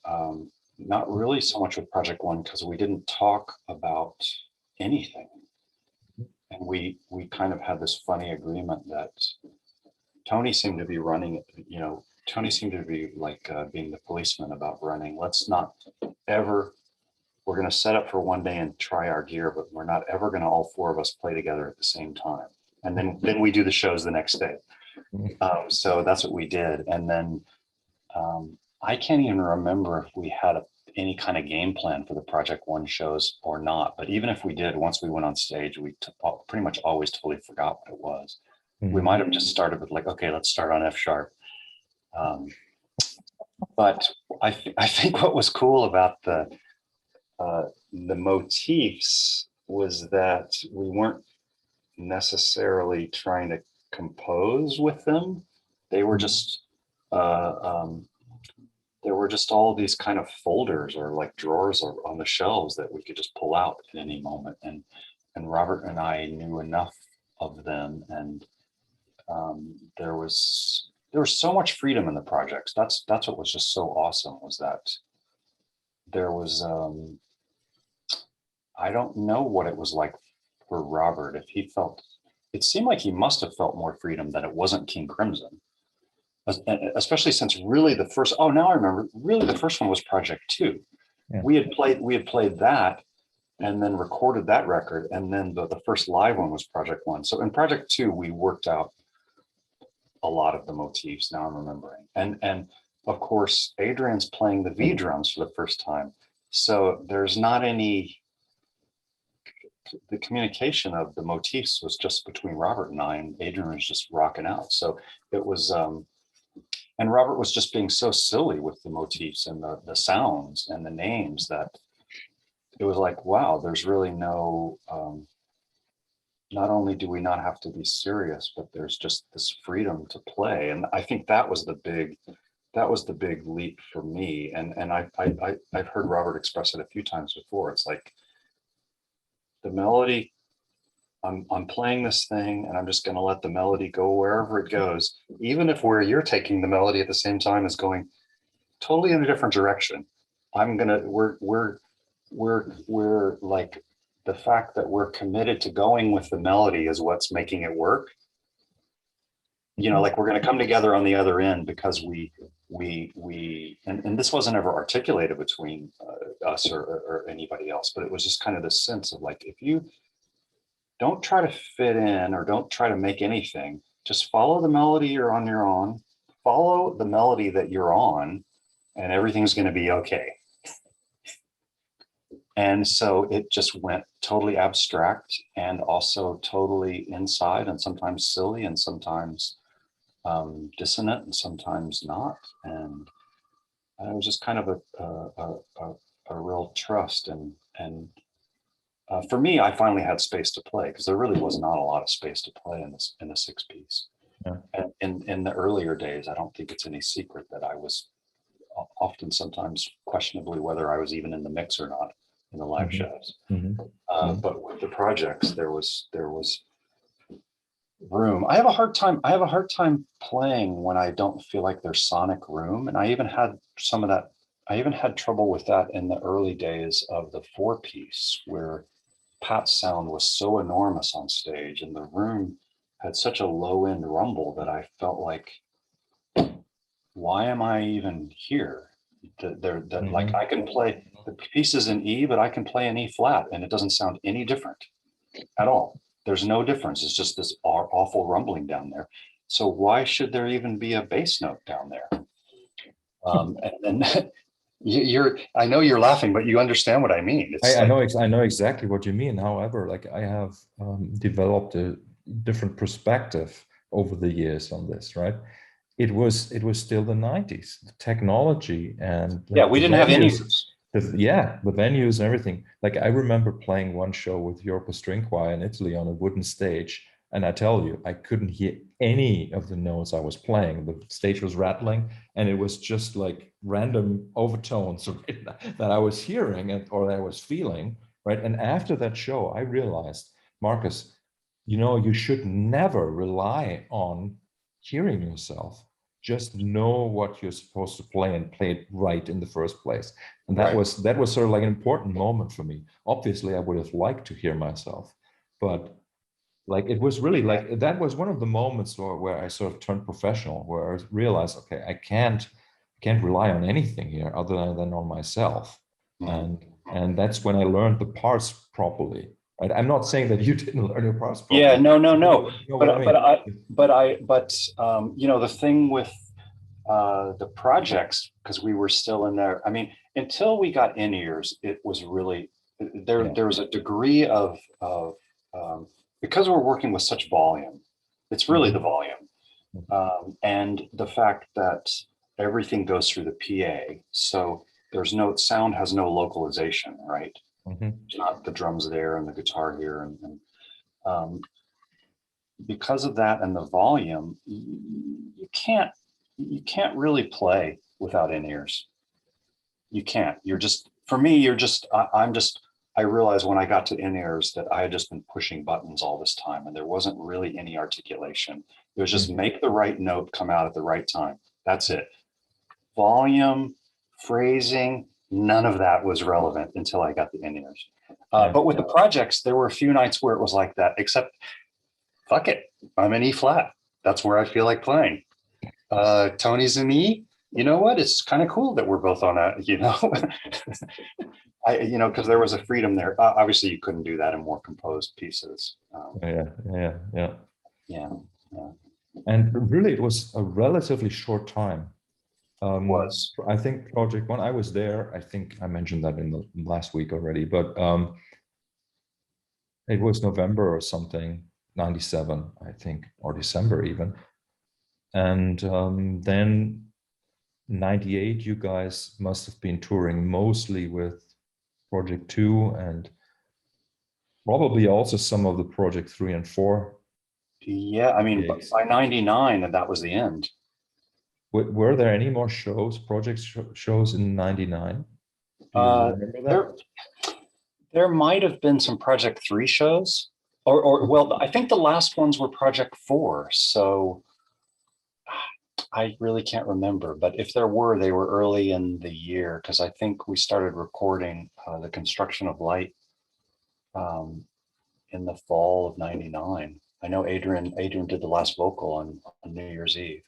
Not really so much with Project One because we didn't talk about anything, and we kind of had this funny agreement that Tony seemed to be running it. You know, Tony seemed to be like being the policeman about running. Let's not ever. We're going to set up for one day and try our gear, but we're not ever going to all four of us play together at the same time. And then we do the shows the next day. So that's what we did. And then I can't even remember if we had any kind of game plan for the Project One shows or not. But even if we did, once we went on stage, we pretty much always totally forgot what it was. We might have just started with like, okay, let's start on F sharp. But I think what was cool about the motifs was that we weren't necessarily trying to compose with them. They were just there were just all these kind of folders or like drawers on the shelves that we could just pull out at any moment. And Robert and I knew enough of them, and there was so much freedom in the projects. That's what was just so awesome, was that there was I don't know what it was like for Robert, if he felt, it seemed like he must have felt more freedom that it wasn't King Crimson, especially since really the first, oh, now I remember, really the first one was Project Two. Yeah. We had played that and then recorded that record. And then the first live one was Project One. So in Project Two, we worked out a lot of the motifs, now I'm remembering. And of course, Adrian's playing the V drums for the first time. So there's not any, the communication of the motifs was just between Robert and I, and Adrian was just rocking out. So it was, and Robert was just being so silly with the motifs and the sounds and the names that it was like, wow, there's really no, not only do we not have to be serious, but there's just this freedom to play. And I think that was the big leap for me. And I've heard Robert express it a few times before. It's like the melody, I'm playing this thing and I'm just going to let the melody go wherever it goes, even if where you're taking the melody at the same time is going totally in a different direction. We're like, the fact that we're committed to going with the melody is what's making it work. You know, like we're going to come together on the other end because and this wasn't ever articulated between us or anybody else, but it was just kind of this sense of like, if you don't try to fit in or don't try to make anything, just follow the melody you're on your own, follow the melody that you're on, and everything's going to be okay. And so it just went totally abstract and also totally inside, and sometimes silly and sometimes dissonant and sometimes not. And it was just kind of a real trust. And for me, I finally had space to play because there really was not a lot of space to play in this in the 6-piece. Yeah. And in the earlier days, I don't think it's any secret that I was often sometimes questionably whether I was even in the mix or not in the live shows. But with the projects, there was room. I have a hard time playing when I don't feel like there's sonic room. And I even had some of that. I even had trouble with that in the early days of the 4-piece, where Pat's sound was so enormous on stage and the room had such a low end rumble that I felt like, why am I even here? Like I can play the pieces in E, but I can play an E flat and it doesn't sound any different at all. There's no difference. It's just this awful rumbling down there. So why should there even be a bass note down there? And I know you're laughing, but you understand what I mean. It's I know exactly what you mean. However, like I have developed a different perspective over the years on this, right? It was still the 90s, the technology and we didn't have any. The venues and everything. Like I remember playing one show with Yorba String Choir in Italy on a wooden stage, and I tell you, I couldn't hear any of the notes I was playing. The stage was rattling, and it was just like random overtones that I was hearing or that I was feeling, right? And after that show, I realized, Marcus, you should never rely on hearing yourself. Just know what you're supposed to play and play it right in the first place. And that was sort of like an important moment for me. Obviously, I would have liked to hear myself, but like it was really like that was one of the moments where I sort of turned professional, where I realized, okay, I can't rely on anything here other than on myself. And that's when I learned the parts properly. Right? I'm not saying that you didn't learn your parts properly. Yeah, no. The thing with the projects, because we were still in there. I mean, until we got in-ears, it was really there. Yeah. There was a degree of because we're working with such volume. It's really the volume, and the fact that everything goes through the PA. So there's no sound has no localization, right? It's not the drums there and the guitar here, and because of that and the volume, you can't really play without in-ears. You can't. You're just, for me, I realized when I got to in-ears that I had just been pushing buttons all this time and there wasn't really any articulation. It was just make the right note come out at the right time. That's it. Volume, phrasing, none of that was relevant until I got the in-ears. But with the projects, there were a few nights where it was like that, except fuck it, I'm in E flat. That's where I feel like playing. Tony's in E. You know what? It's kind of cool that we're both on that, because there was a freedom there. Obviously, you couldn't do that in more composed pieces. Yeah. And really, it was a relatively short time. I think Project One, I was there. I think I mentioned that in the last week already, but it was November or something, 97, I think, or December even. And then 98, you guys must have been touring mostly with Project 2 and probably also some of the Project 3 and 4. Yeah, I mean, by 99, that was the end. Were there any more project shows in 99? Do you remember that? There might have been some Project 3 shows, well, I think the last ones were Project 4. So I really can't remember, but if there were, they were early in the year, because I think we started recording the Construction of Light in the fall of 99. I know Adrian did the last vocal on New Year's Eve.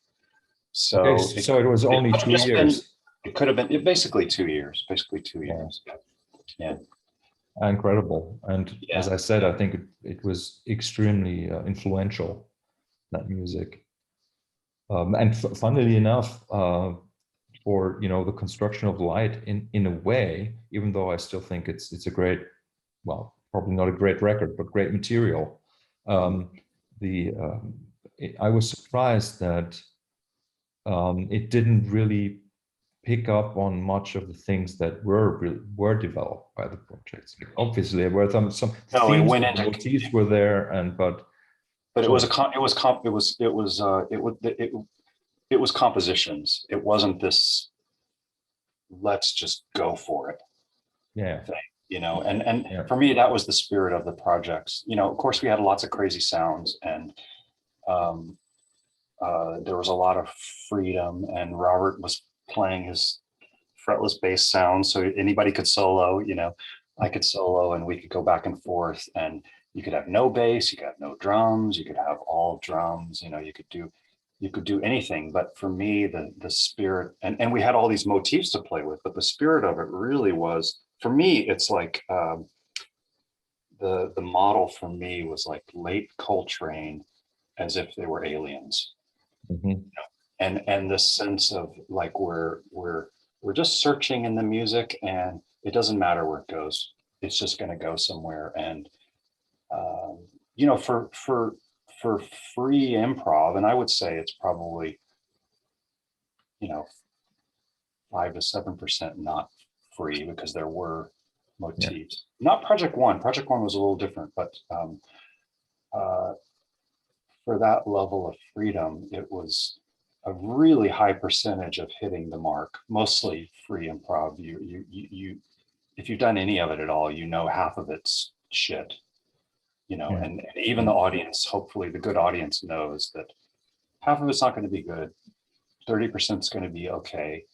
So, it was only 2 years. It could have been basically 2 years. Yeah. Incredible. And as I said, I think it was extremely influential, that music. And funnily enough, for the Construction of Light, in a way, even though I still think it's a great, well, probably not a great record, but great material. I was surprised that it didn't really pick up on much of the things that were developed by the projects. Like, obviously, there were some No, it themes, went the into, motifs were there, but it was so a it was it was compositions. It wasn't this let's just go for it yeah, thing, and yeah, for me that was the spirit of the projects. Of course we had lots of crazy sounds, and um, there was a lot of freedom, and Robert was playing his fretless bass sound, so anybody could solo. I could solo, and we could go back and forth, and you could have no bass, you could have no drums, you could have all drums. You could do anything. But for me, the spirit, and we had all these motifs to play with, but the spirit of it really was, for me, it's like the model for me was like late Coltrane, as if they were aliens, mhm, and the sense of like we're just searching in the music, and it doesn't matter where it goes, it's just going to go somewhere. And um, for free improv, and I would say it's probably, you know 5 to 7% not free, because there were yeah. motifs. Not Project One was a little different, but uh, for that level of freedom, it was a really high percentage of hitting the mark. Mostly free improv. If you've done any of it at all, half of it's shit. Yeah. And even the audience, hopefully, the good audience knows that half of it's not going to be good. 30% is going to be okay.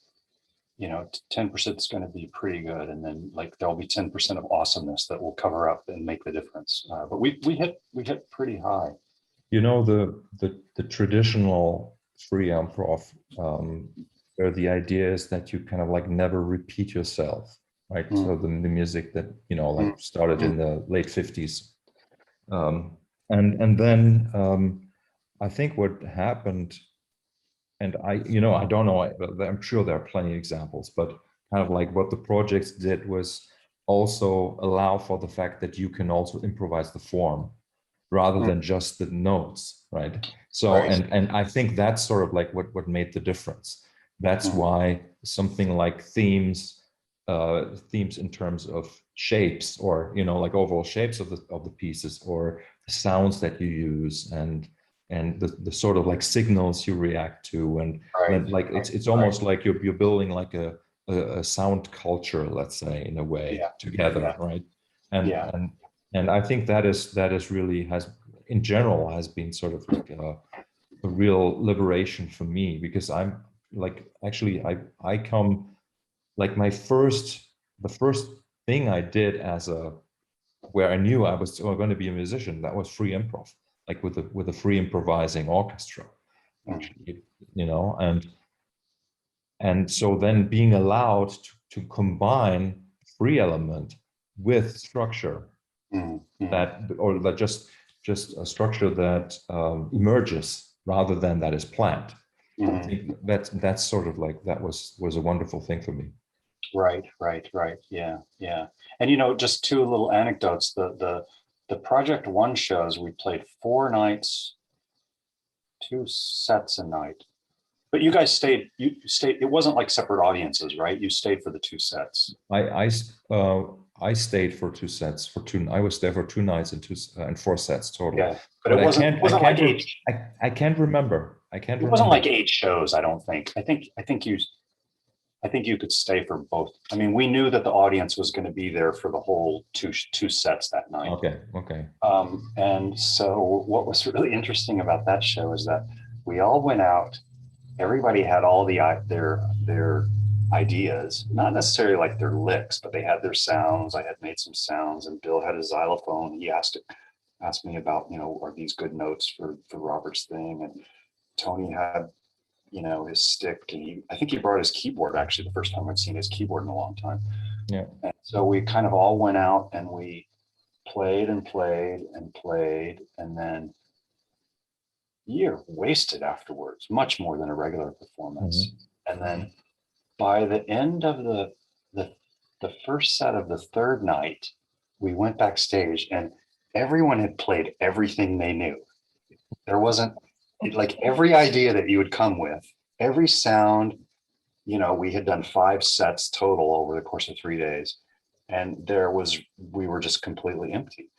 10% is going to be pretty good, and then like there'll be 10% of awesomeness that will cover up and make the difference. But we hit pretty high. The traditional free improv, where the idea is that you kind of like never repeat yourself, right? Mm, So the music that mm, like started mm, in the late 50s, and then I think what happened, and I don't know, but I'm sure there are plenty of examples, but kind of like what the projects did was also allow for the fact that you can also improvise the form rather mm. than just the notes, right? So, Right. and I think that's sort of like what made the difference. That's Mm, why something like themes in terms of shapes, or like overall shapes of the pieces, or the sounds that you use, and the sort of like signals you react to, and right. like Right. it's Right. almost like you're building like a sound culture, let's say, in a way Yeah. together, Yeah. right? and Yeah. and and I think that is really has, in general, has been sort of like a real liberation for me, because I'm like, actually, I come, like, the first thing I did as a where I knew I was going to be a musician, that was free improv, like with a free improvising orchestra, Mm, actually, and so then being allowed to combine free element with structure, mm, mm, that, or that just a structure that emerges rather than that is planned. I mm. think that's sort of like, that was a wonderful thing for me. Right. Right. Right. Yeah. Yeah. And just two little anecdotes. The Project One shows, we played 4 nights, 2 sets a night. But you guys stayed. You stayed. It wasn't like separate audiences, right? You stayed for the 2 sets. I stayed for 2 sets, I was there for 2 nights and 4 sets total. Yeah, but But it wasn't. It wasn't like eight. I can't remember. I can't It wasn't like remember. 8 shows. I don't think. I think you could stay for both. I mean, we knew that the audience was going to be there for the whole two sets that night. Okay, okay. And so what was really interesting about that show is that we all went out. Everybody had all their ideas, not necessarily like their licks, but they had their sounds. I had made some sounds, and Bill had a xylophone. He asked me about, are these good notes for Robert's thing, and Tony had, his stick, and I think he brought his keyboard, actually the first time I'd seen his keyboard in a long time. Yeah. And so we kind of all went out, and we played and played and played, and then you're wasted afterwards, much more than a regular performance. Mhm. And then by the end of the the first set of the third night, we went backstage, and everyone had played everything they knew. There wasn't like every idea that you would come with, every sound, we had done 5 sets total over the course of 3 days. And we were just completely empty.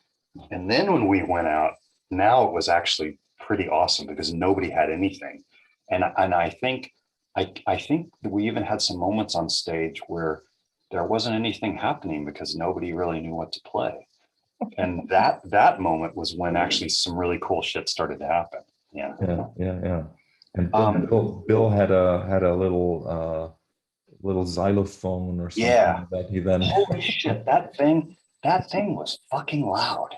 And then when we went out, now it was actually pretty awesome because nobody had anything. And I think we even had some moments on stage where there wasn't anything happening because nobody really knew what to play. And that moment was when actually some really cool shit started to happen. Yeah. Yeah. And Bill had a little xylophone or something Yeah. that he then. Holy shit, that thing was fucking loud.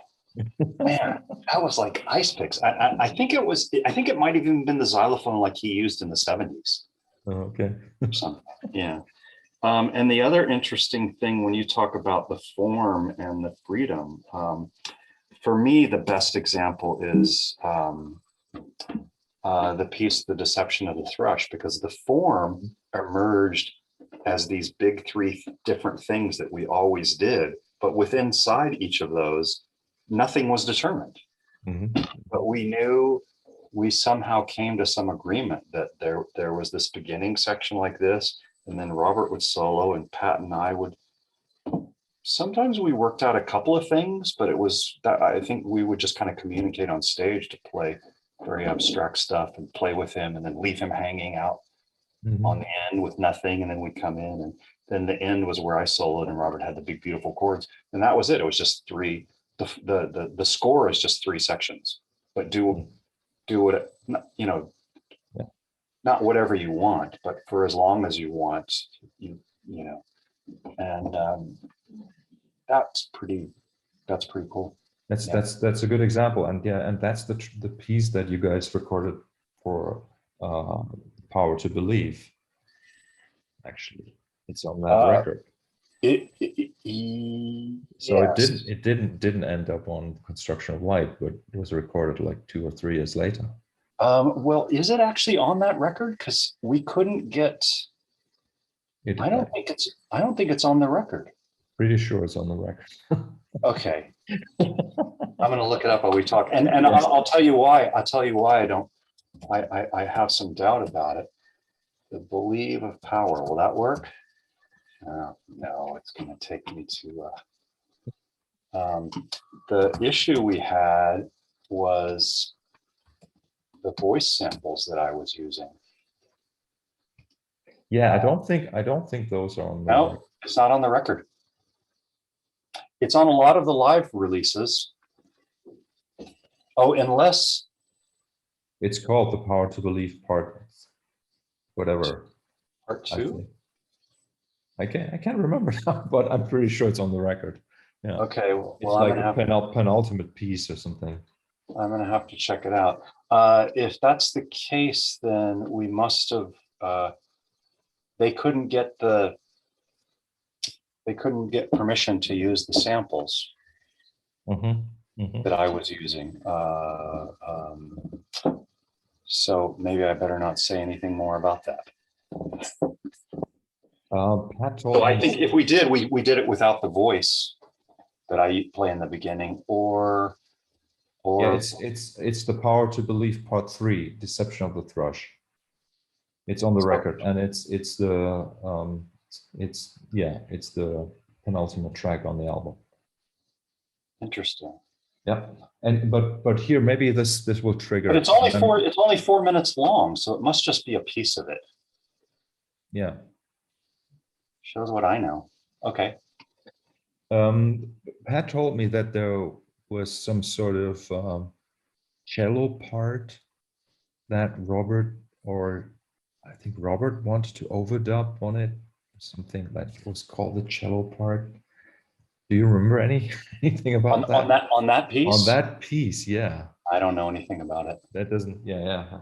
Man, that was like ice picks. I think it might have even been the xylophone like he used in the 70s. Oh, okay. Or something. Yeah. And the other interesting thing when you talk about the form and the freedom, for me, the best example is the piece, The Deception of the Thrush, because the form emerged as these big 3 different things that we always did, but within inside each of those, nothing was determined. But we knew, we somehow came to some agreement that there was this beginning section like this, and then Robert would solo and Pat and I would, sometimes we worked out a couple of things, but it was that I think we would just kind of communicate on stage to play very abstract stuff and play with him and then leave him hanging out on the end with nothing. And then we'd come in, and then the end was where I soloed and Robert had the big, beautiful chords. And that was it. It was just 3. The score is just 3 sections, but do what, not whatever you want, but for as long as you want, and that's pretty cool. That's a good example, and that's the piece that you guys recorded for Power to Believe. Actually, it's on that record. So Yes. it didn't end up on Construction of Light, but it was recorded like 2 or 3 years later. Well, is it actually on that record? Because we couldn't get. I don't think it's on the record. Pretty sure it's on the record. Okay. I'm going to look it up while we talk, and yes. I'll tell you why. I don't. I have some doubt about it. The Believe of Power. Will that work? No, it's going to take me to. The issue we had was the voice samples that I was using. Yeah, I don't think those are on the record. It's not on the record. It's on a lot of the live releases. Oh, unless it's called The Power to Believe Part whatever. Part 2? I can't remember now, but I'm pretty sure it's on the record. Yeah. Okay. Well, it's like a penultimate piece or something. I'm going to have to check it out. If that's the case, then we must have. They couldn't get permission to use the samples that I was using. So maybe I better not say anything more about that. So I think if we did, we did it without the voice that I play in the beginning, or yeah, it's The Power to Believe Part 3, Deception of the Thrush. It's on the record, and it's the penultimate track on the album. Interesting. Yeah, and but here maybe this will trigger. But it's only 4 minutes long, so it must just be a piece of it. Yeah. Shows what I know. Okay. Pat told me that there was some sort of cello part that Robert wanted to overdub on it, something that was called the cello part. Do you remember anything about that? On that piece? On that piece, yeah. I don't know anything about it. That doesn't. Yeah.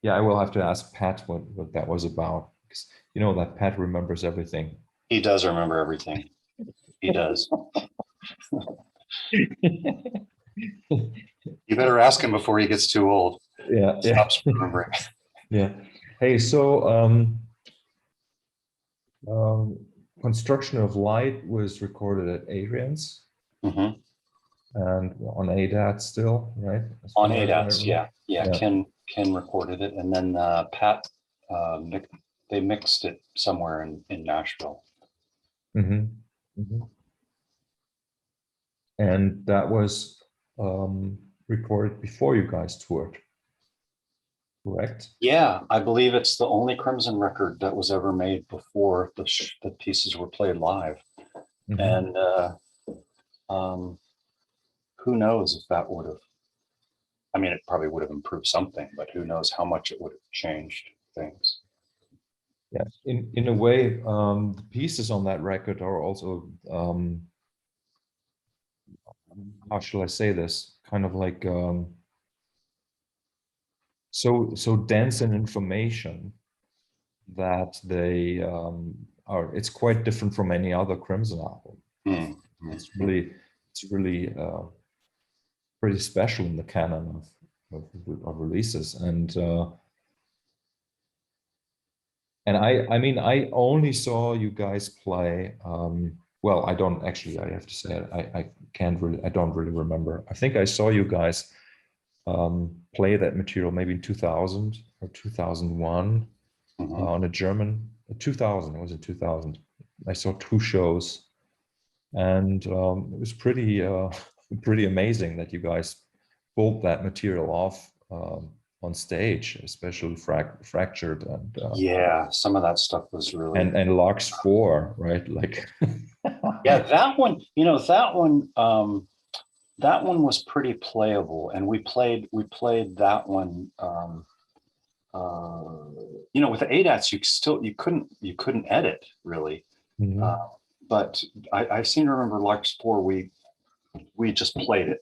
I will have to ask Pat what that was about, because you know that Pat remembers everything. He does remember everything. He does. You better ask him before he gets too old. Yeah. Stops remembering. Yeah. Hey, so Construction of Light was recorded at Adrian's, and on ADAT still, right? On ADAT, yeah. Ken Ken recorded it, and then Pat, they mixed it somewhere in Nashville. Mm-hmm. Mm-hmm. And that was recorded before you guys toured, correct? Yeah, I believe it's the only Crimson record that was ever made before the pieces were played live. Mm-hmm. And who knows if that would have, I mean, it probably would have improved something, but who knows how much it would have changed things. Yeah, in a way, the pieces on that record are also, how shall I say this? Kind of like so dense in information that they are. It's quite different from any other Crimson album. Mm-hmm. It's really pretty special in the canon of releases, and I mean, I only saw you guys play. Well, I don't actually. I have to say, I can't really. I don't really remember. I think I saw you guys play that material maybe in 2000 or 2001 on a German. 2000. It was in 2000. I saw 2 shows, and it was pretty pretty amazing that you guys pulled that material off. On stage, especially fractured and Yeah, some of that stuff was really and Lux 4, right? Like yeah, that one, that one was pretty playable, and we played that one. With the ADATs, you couldn't edit really. Mhm. But I seem to remember Lux 4, we just played it,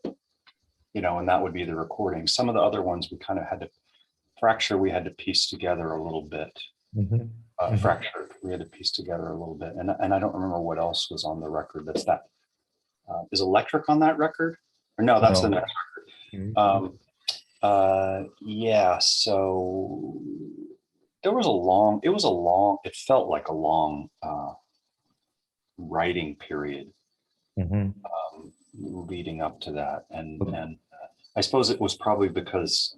and that would be the recording. Some of the other ones we kind of had to fracture, we had to piece together a little bit. Mhm. Fractured, we had to piece together a little bit, and I don't remember what else was on the record. That's that. Is Electric on that record? Or no, that's the No. next Mhm. record. Yeah, so it was a long, it felt like a long writing period Mhm. leading up to that. And I suppose it was probably because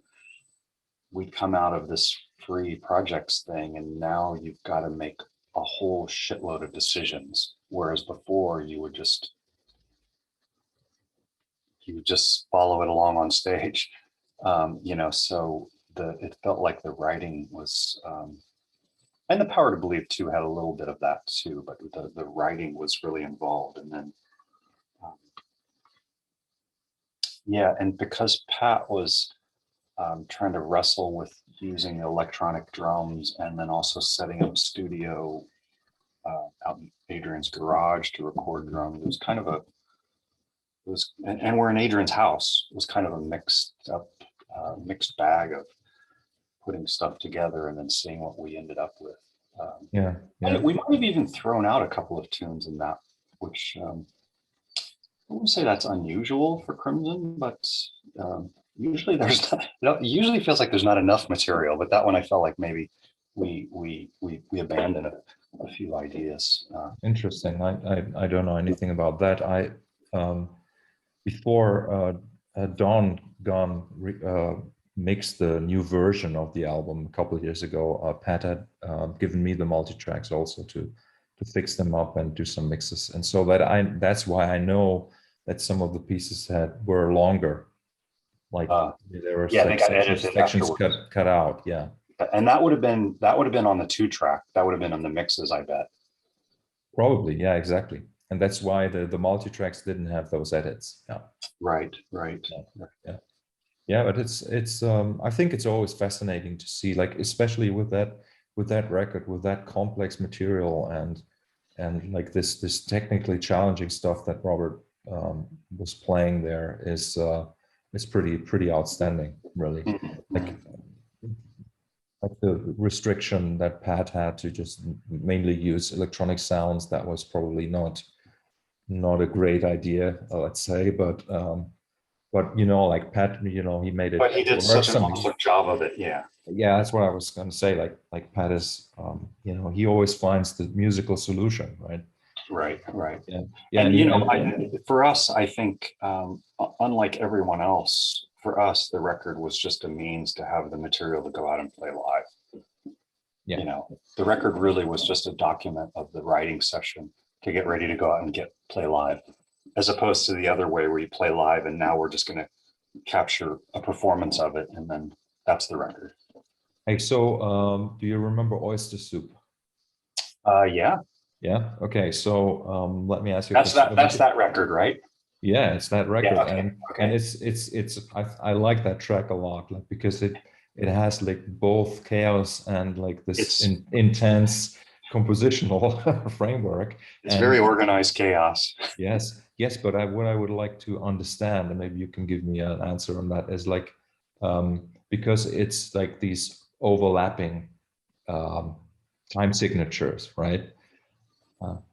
we'd come out of this free projects thing, and now you've got to make a whole shitload of decisions. Whereas before you would just follow it along on stage. So it felt like the writing was, and the Power to Believe too had a little bit of that too, but the writing was really involved. And then, and because Pat was trying to wrestle with using electronic drums and then also setting up a studio out in Adrian's garage to record drums, it was kind of and we're in Adrian's house. It was kind of a mixed bag of putting stuff together and then seeing what we ended up with. Yeah. We might have even thrown out a couple of tunes in that, which I wouldn't say that's unusual for Crimson, but usually there's not, it usually feels like there's not enough material. But that one I felt like maybe we abandoned a few ideas. Interesting. I don't know anything about that. I before Don Gone mixed the new version of the album a couple of years ago, Pat had given me the multi-tracks also to fix them up and do some mixes, and so that's why I know that some of the pieces were longer, like there were they got edited sections cut out. Yeah, and that would have been on the 2-track. That would have been on the mixes, I bet. Probably, yeah, exactly. And that's why the multi-tracks didn't have those edits. Yeah. Right. Yeah, but it's I think it's always fascinating to see, like, especially with that record, with that complex material and like this technically challenging stuff that Robert was playing there is pretty outstanding, really. Like the restriction that Pat had to just mainly use electronic sounds, that was probably not a great idea, let's say, but like Pat, he made it. But he did such an awesome job of it. Yeah, that's what I was going to say. Like Pat is, he always finds the musical solution, right? Right. Yeah. And for us, I think, unlike everyone else, for us, the record was just a means to have the material to go out and play live. Yeah. You know, the record really was just a document of the writing session to get ready to go out and play live, as opposed to the other way where you play live and now we're just going to capture a performance of it and then that's the record. Hey, so do you remember Oyster Soup? Yeah. Yeah. Okay. So let me ask you. That's that record, right? Yeah, it's that record, Yeah, okay, and it's I like that track a lot, like because it has like both chaos and like this intense compositional framework. It's And very organized chaos. yes, yes, but what I would like to understand, and maybe you can give me an answer on that, is like because it's like these overlapping time signatures, right?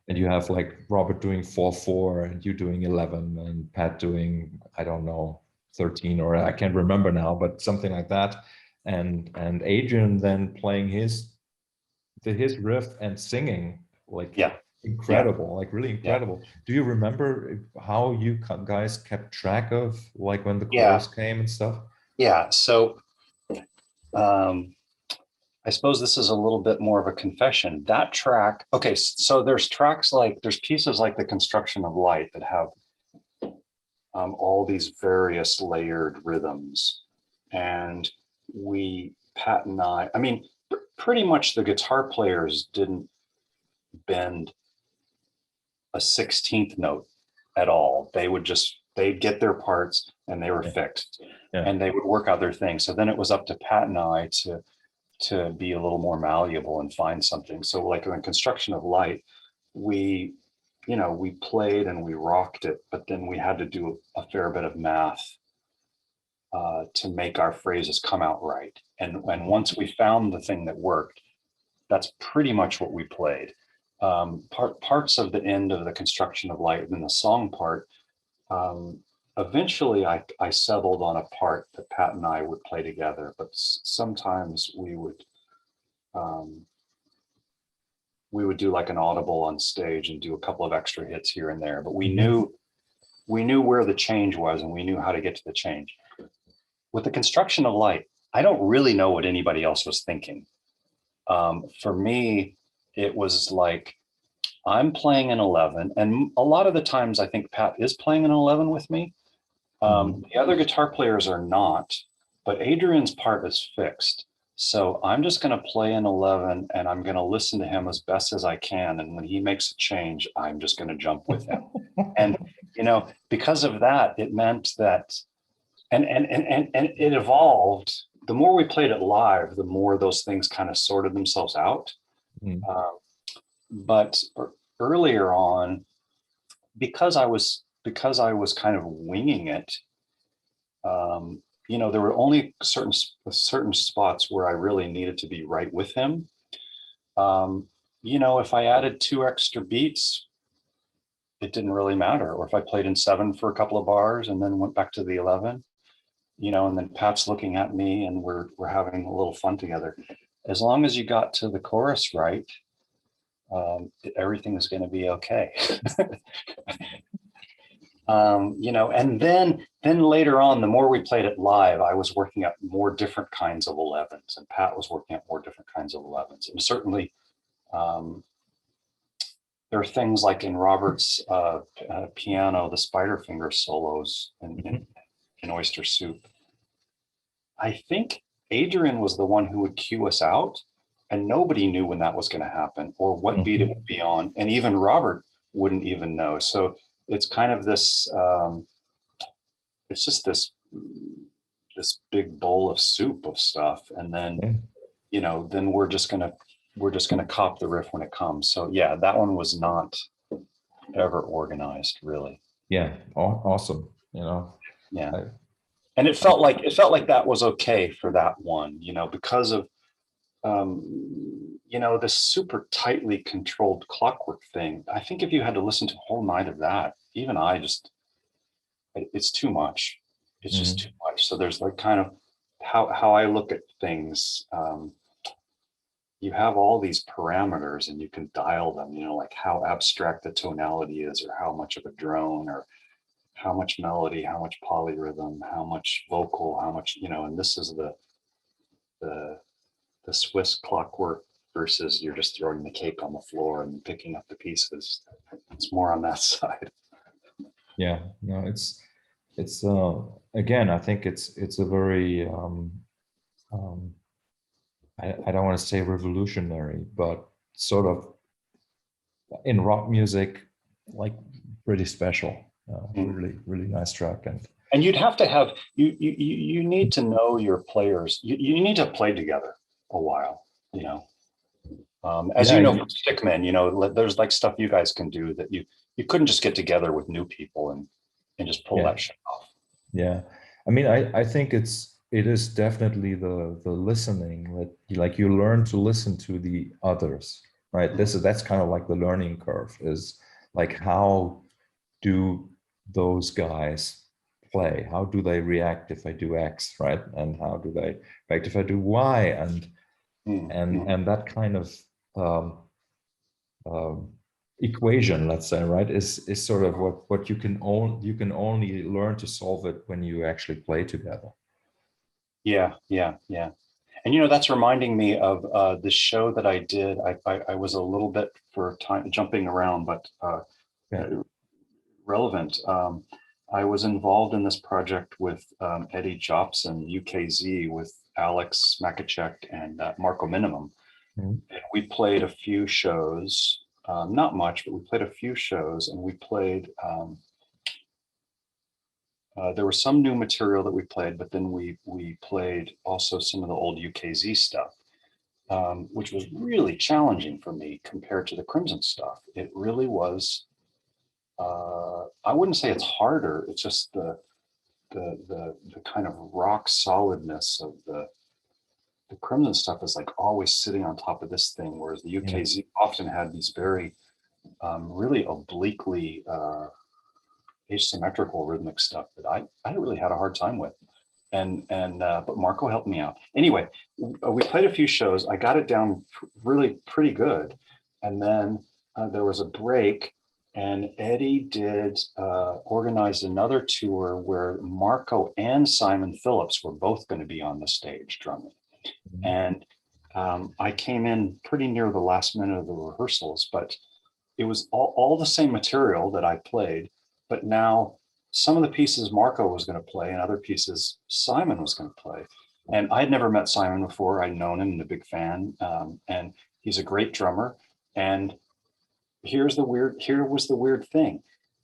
And you have like Robert doing 4/4 and you doing 11 and Pat doing, I don't know, 13, or I can't remember now, but something like that. And Adrian then playing his riff and singing like incredible, like really incredible. Do you remember how you guys kept track of like when the chorus came and stuff? Yeah. So I suppose this is a little bit more of a confession. That track, okay, so there's tracks like, there's pieces like The Construction of Light that have all these various layered rhythms. And Pat and I mean, pretty much the guitar players didn't bend a 16th note at all. They'd get their parts and they were fixed. And they would work out their things. So then it was up to Pat and I to be a little more malleable and find something. So like in the Construction of Light, we played and we rocked it, but then we had to do a fair bit of math to make our phrases come out right. And once we found the thing that worked, that's pretty much what we played. Parts of the end of the Construction of Light and the song part, eventually I settled on a part that Pat and I would play together, but sometimes we would do like an audible on stage and do a couple of extra hits here and there, but we knew where the change was and we knew how to get to the change. With the Construction of Light, I don't really know what anybody else was thinking. For me, it was like, I'm playing an 11, and a lot of the times I think Pat is playing an 11 with me. The other guitar players are not, but Adrian's part is fixed. So I'm just going to play an 11 and I'm going to listen to him as best as I can. And when he makes a change, I'm just going to jump with him. And, because of that, it meant that, and it evolved. The more we played it live, the more those things kind of sorted themselves out. But earlier on, because I was kind of winging it, there were only certain spots where I really needed to be right with him. If I added 2 extra beats, it didn't really matter. Or if I played in 7 for a couple of bars and then went back to the 11, and then Pat's looking at me and we're having a little fun together. As long as you got to the chorus right, everything is going to be okay. And then later on, the more we played it live, I was working at more different kinds of 11s, and Pat was working at more different kinds of 11s. And certainly, there are things like in Robert's piano, the spider finger solos in Oyster Soup. I think Adrian was the one who would cue us out, and nobody knew when that was going to happen or what beat it would be on, and even Robert wouldn't even know. So it's kind of this, it's just this big bowl of soup of stuff. And then, then we're just going to cop the riff when it comes. So yeah, that one was not ever organized really. Yeah. Awesome. Yeah. And it felt like that was okay for that one, because of, this super tightly controlled clockwork thing. I think if you had to listen to a whole night of that, even it's too much. It's just too much. So there's like kind of how I look at things. You have all these parameters and you can dial them, like how abstract the tonality is or how much of a drone or how much melody, how much polyrhythm, how much vocal, how much, and this is the Swiss clockwork versus you're just throwing the cake on the floor and picking up the pieces. It's more on that side. Yeah, no, it's again, I think it's a very um, I don't want to say revolutionary, but sort of in rock music, like pretty special. Really, really nice track. And you'd have to have you need to know your players. You need to play together a while, as yeah, you know from Stickman, there's like stuff you guys can do that you couldn't just get together with new people and just pull yeah, that shit off. yeah. I mean, I think it is definitely the listening that like you learn to listen to the others, right? That's kind of like the learning curve, is like, how do those guys play? How do they react if I do X, right? And how do they react if I do Y? And that kind of um, um, equation, let's say, right, is sort of what you can only learn to solve it when you actually play together. Yeah. And that's reminding me of the show that I did. I was a little bit for time jumping around, but Yeah. relevant. I was involved in this project with Eddie Jobson, UKZ, with Alex Makachek and Marco Minimum. Mhm. And we played a few shows, not much, but we played a few shows, and we played. There was some new material that we played, but then we played also some of the old UKZ stuff, which was really challenging for me compared to the Crimson stuff. It really was. I wouldn't say it's harder. It's just the kind of rock solidness of the Crimson stuff is like always sitting on top of this thing, whereas the UKZ often had these very really obliquely asymmetrical rhythmic stuff that I really had a hard time with. And but Marco helped me out. Anyway, we played a few shows. I got it down really pretty good, and then there was a break, and Eddie did organized another tour where Marco and Simon Phillips were both going to be on the stage drumming, and I came in pretty near the last minute of the rehearsals, but it was all the same material that I played, but now some of the pieces Marco was going to play and other pieces Simon was going to play. And I'd never met Simon before. I'd known him and a big fan. And he's a great drummer. And here was the weird thing.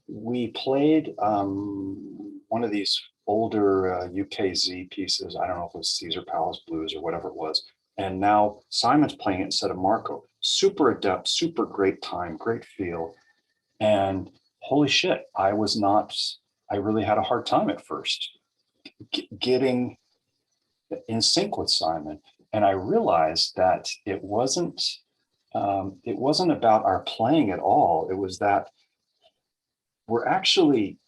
We played one of these older UKZ pieces. I don't know if it was Caesar Palace Blues or whatever it was. And now Simon's playing it instead of Marco. Super adept, super great time, great feel. And holy shit, I really had a hard time at first getting in sync with Simon. And I realized that it wasn't about our playing at all. It was that we're actually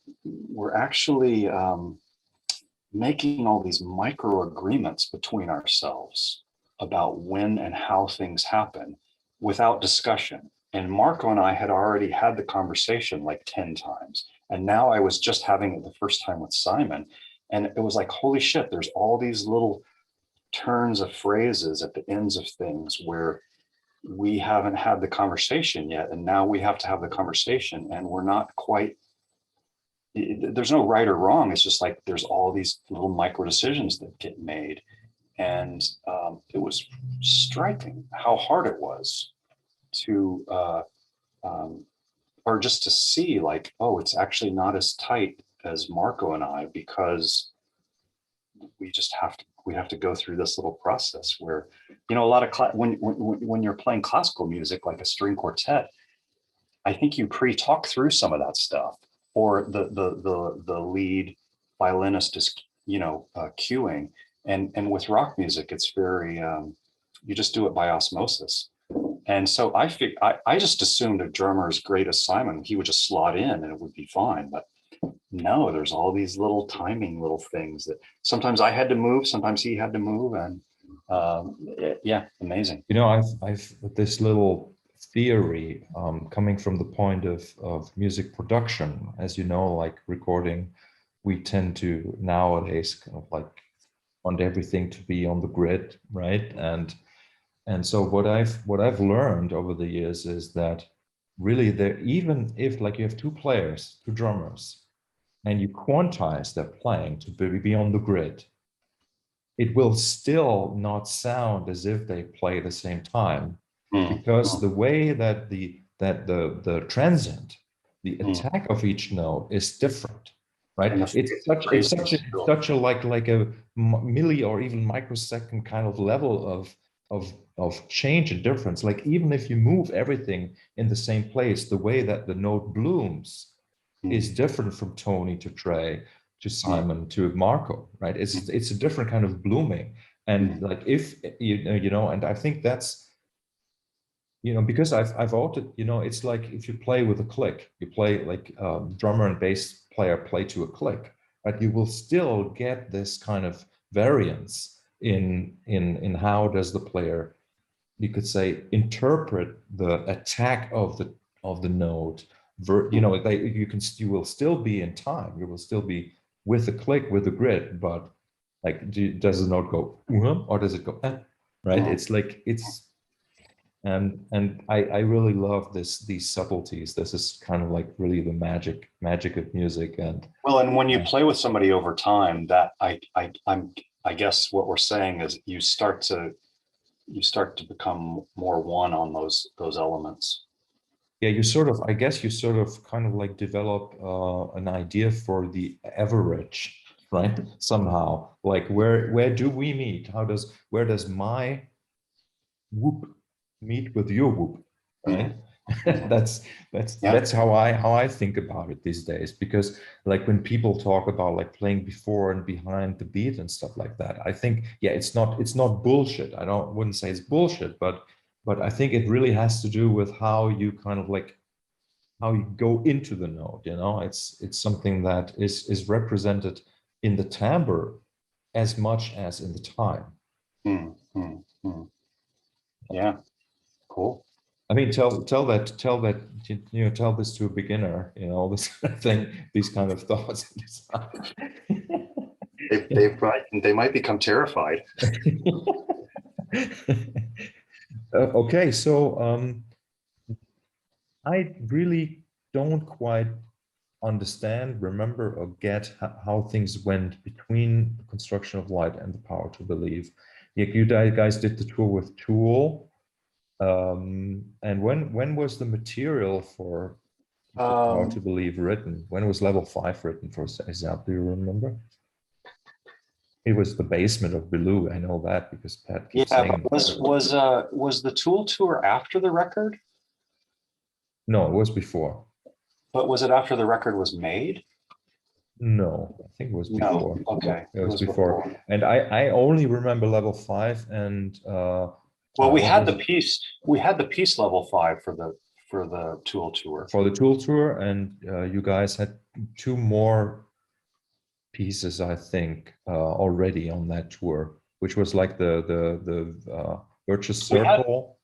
making all these micro agreements between ourselves about when and how things happen without discussion. And Marco and I had already had the conversation like 10 times. And now I was just having it the first time with Simon. And it was like, holy shit, there's all these little turns of phrases at the ends of things where we haven't had the conversation yet. And now we have to have the conversation, and we're not quite, there's no right or wrong. It's just like there's all these little micro decisions that get made. And it was striking how hard it was to, or just to see like, oh, it's actually not as tight as Marco and I, because we have to go through this little process where, a lot of when you're playing classical music, like a string quartet, I think you pre-talk through some of that stuff, or the lead violinist is, cueing. And with rock music, it's very, you just do it by osmosis. And so I just assumed a drummer as great as Simon, he would just slot in and it would be fine. But no, there's all these little timing little things that sometimes I had to move, sometimes he had to move. And yeah, amazing. I've this little theory, coming from the point of music production. As you know, like recording, we tend to nowadays kind of like want everything to be on the grid, right? And so what I've learned over the years is that really there, even if like you have two players, two drummers, and you quantize their playing to be on the grid, it will still not sound as if they play at the same time, because the way that the transient, the attack of each note is different, right? It's such a like a milli or even microsecond kind of level of change and difference. Like even if you move everything in the same place, the way that the note blooms is different from Tony to Trey to Simon to Marco, right? It's a different kind of blooming. And like if you know, and I think that's, you know, because I've altered, you know, it's like if you play with a click, you play like drummer and bass player play to a click, but you will still get this kind of variance in how does the player, you could say, interpret the attack of the note. You know, you will still be in time. You will still be with the click, with the grid, but like, does the note go or does it go right? It's like and I really love these subtleties. This is kind of like really the magic of music. And well, and when you play with somebody over time, that I guess what we're saying is you start to become more one on those elements. yeah, I guess you sort of kind of like develop an idea for the average, right? Somehow, like where do we meet? Where does my whoop meet with your whoop, right? That's how I think about it these days, because like when people talk about like playing before and behind the beat and stuff like that, I think, yeah, it's not bullshit. Wouldn't say it's bullshit, but I think it really has to do with how you kind of like how you go into the note, you know. It's something that is represented in the timbre as much as in the time. Yeah, cool. I mean, tell that, you know, tell this to a beginner, you know, this thing, these kind of thoughts. They might become terrified. Okay, so I really don't quite understand, remember, or get how things went between the construction of light and the power to believe. Like you guys did the tour with Tool. And when was the material for Power to Believe written? When was level 5 written, for example? Do you remember? It was the basement of Bellew. I know that because Pat keeps saying. Was the Tool tour after the record? No, it was before. But was it after the record was made? No, I think it was before. No, okay. It was before. And I only remember level 5 and well, we had the piece level 5 for the Tool tour. For the Tool tour, and you guys had 2 more pieces, I think, already on that tour, which was like the Virtuous Circle.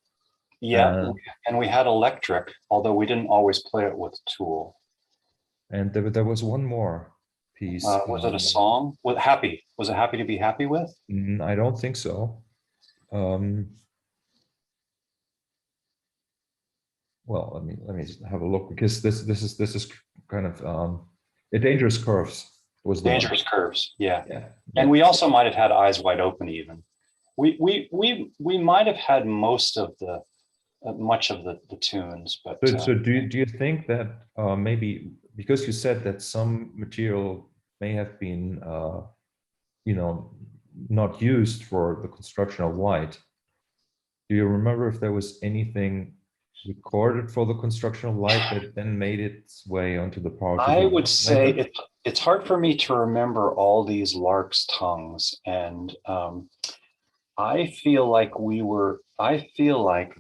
And we had Electric, although we didn't always play it with Tool. And there was one more piece. Was it a song? Happy? Was it Happy to Be Happy With? I don't think so. Well, let me just have a look, because this is kind of a Dangerous Curves was the Dangerous Curves, yeah. Yeah. And we also might have had Eyes Wide Open even. We might have had much of the tunes, but so do you think that maybe because you said that some material may have been you know, not used for the construction of Light, do you remember if there was anything recorded for the construction of Light that then made its way onto the Power to I Believe? would say it's hard for me to remember all these lark's tongues, and I feel like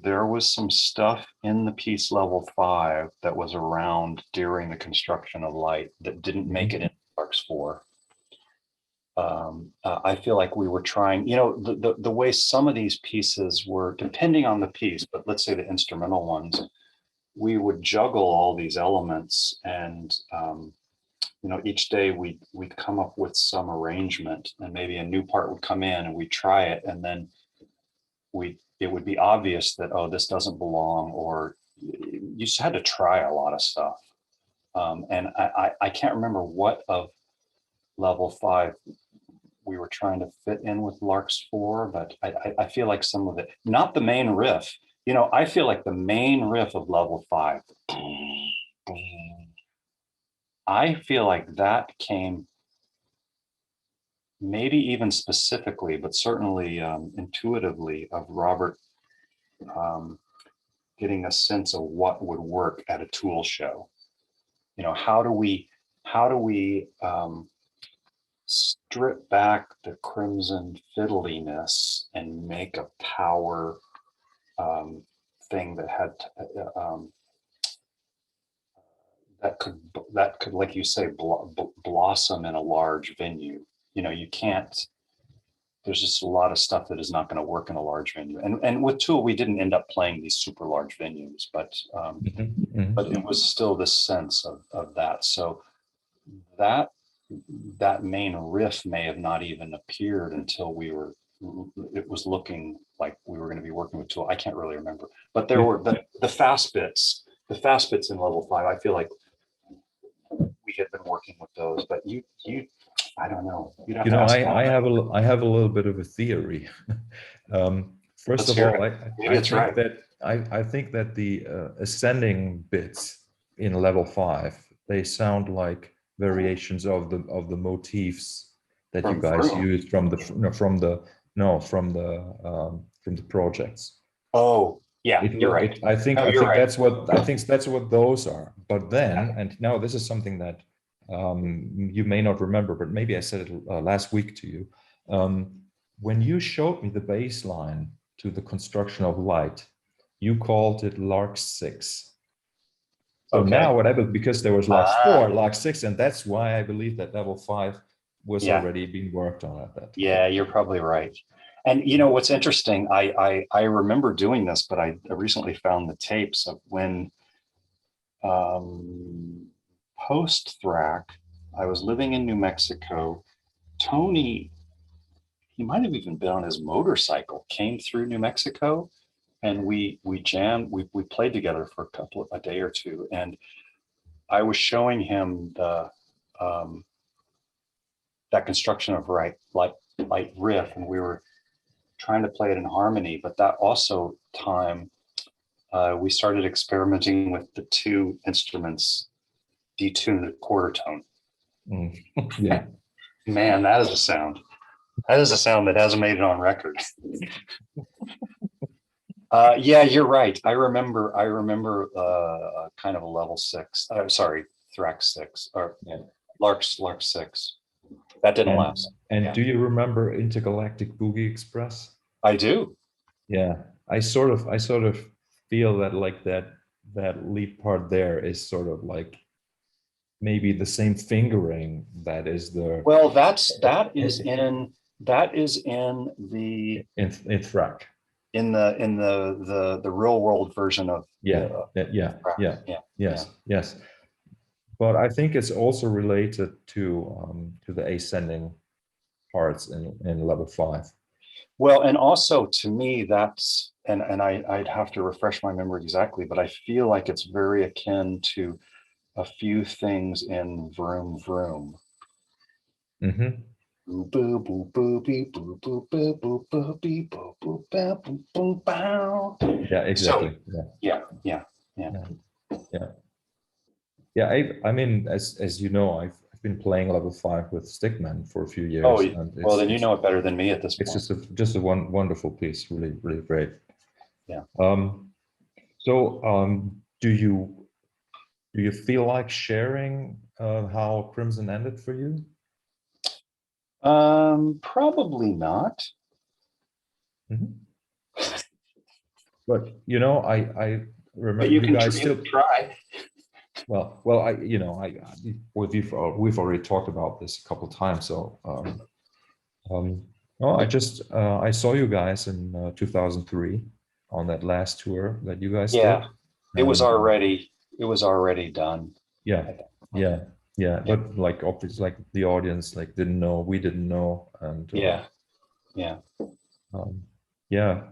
there was some stuff in the piece level 5 that was around during the construction of Light that didn't make it in Lark's 4. I feel like we were trying, the way some of these pieces were, depending on the piece, but let's say the instrumental ones, we would juggle all these elements, and each day we'd come up with some arrangement, and maybe a new part would come in and we try it, and then it would be obvious that, oh, this doesn't belong, or you just had to try a lot of stuff. And I can't remember what of level 5 we were trying to fit in with Lark's 4, but I feel like some of it, not the main riff. I feel like the main riff of level 5, I feel like that came maybe even specifically, but certainly intuitively, of Robert getting a sense of what would work at a Tool show. How do we strip back the Crimson fiddliness and make a power thing that had that could, like you say, blossom in a large venue. You can't. There's just a lot of stuff that is not going to work in a large venue. And with Tool, we didn't end up playing these super large venues, but it was still this sense of that. So that main riff may have not even appeared until it was looking like we were going to be working with Tool. I can't really remember, but there were the fast bits in level 5. I feel like we had been working with those, but you I don't know. I have a little bit of a theory. First of all, I think that the ascending bits in level 5, they sound like variations of the motifs that you guys used from the projects. Oh, yeah, you're right. I think that's what those are. But then, and now this is something that you may not remember, but maybe I said it last week to you. When you showed me the bass line to the construction of light, you called it Lark 6. So now whatever, because there was Lark 4, Lark 6, and that's why I believe that level 5 was already being worked on at that time. Yeah, you're probably right. And what's interesting, I remember doing this, but I recently found the tapes of when post-Thrack, I was living in New Mexico. Tony, he might have even been on his motorcycle, came through New Mexico, and we jammed, we played together for a day or two, and I was showing him the that construction of light riff, and we were trying to play it in harmony. But that also time we started experimenting with the two instruments detuned the quarter tone. Yeah, man, that is a sound. That is a sound that hasn't made it on record. Yeah, you're right. I remember kind of a level 6. Sorry, Thrack 6 or Lark 6. That didn't last. And do you remember Intergalactic Boogie Express? I do. Yeah, I sort of feel that like that lead part there is sort of like maybe the same fingering that is the. Well, that is in the in Thrack. In the real world version of yes. But I think it's also related to the ascending parts in level 5. Well, and also to me that's and I'd have to refresh my memory exactly, but I feel like it's very akin to a few things in Vroom Vroom. Mm-hmm. Yeah, exactly. So, yeah. I mean, as you know, I've been playing level 5 with Stickman for a few years. Oh, well, then you know it better than me at this point. It's just a wonderful piece, really, really great. Yeah. So, do you feel like sharing how Crimson ended for you? Probably not. Mm-hmm. But I remember but you guys still try. Well, we've already talked about this a couple of times. So No, I saw you guys in 2003 on that last tour that you guys did. Yeah, it was And already done. yeah, yeah, yeah. Yeah, But like obviously, like the audience like didn't know, we didn't know, and yeah, yeah. um, yeah,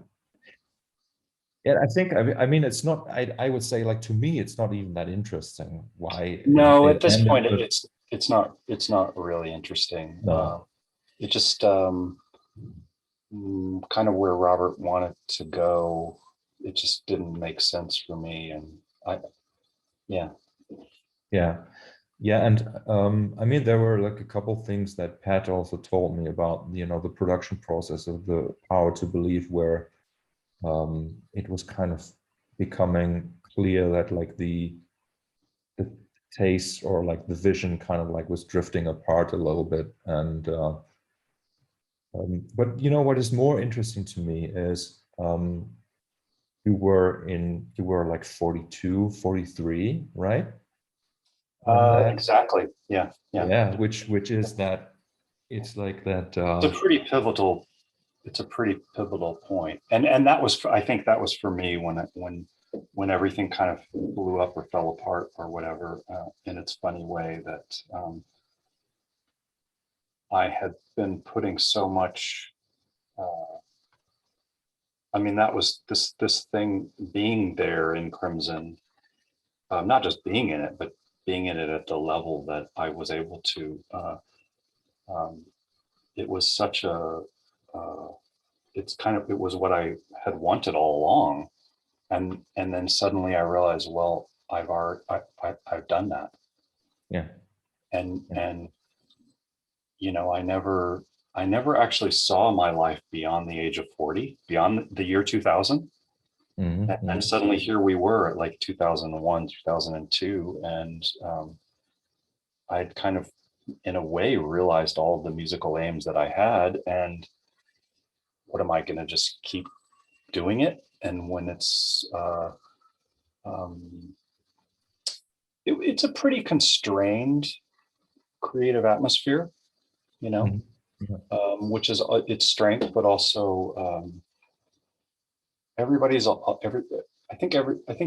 yeah. I think I mean it's not. I would say like to me it's not even that interesting why No, it at this ended, point, but it's not really interesting. no, It just kind of where Robert wanted to go. It just didn't make sense for me, and I yeah. yeah. Yeah, and I mean, there were like a couple things that Pat also told me about, the production process of the Power to Believe, where it was kind of becoming clear that like the taste or like the vision kind of like was drifting apart a little bit. And but what is more interesting to me is you were like 42, 43, right? When that, Exactly. Yeah, yeah. yeah, which is that it's like that It's a pretty pivotal. It's a pretty pivotal point, and that was I think that was for me when everything kind of blew up or fell apart or whatever in its funny way that I had been putting so much. Uh, I mean, that was this thing being there in Crimson, not just being in it, but being in it at the level that I was able to. Um, it was such a. Uh, it was what I had wanted all along, and then suddenly I realized, well, I've done that, yeah, yeah. and I never actually saw my life beyond the age of 40, beyond the year 2000. And Mm-hmm. suddenly here we were at like 2001, 2002. And I'd kind of, in a way, realized all of the musical aims that I had. And what am I going to just keep doing it? And when um, it's a pretty constrained creative atmosphere, you know, Mm-hmm. Yeah. which is its strength, but also everybody's every. I think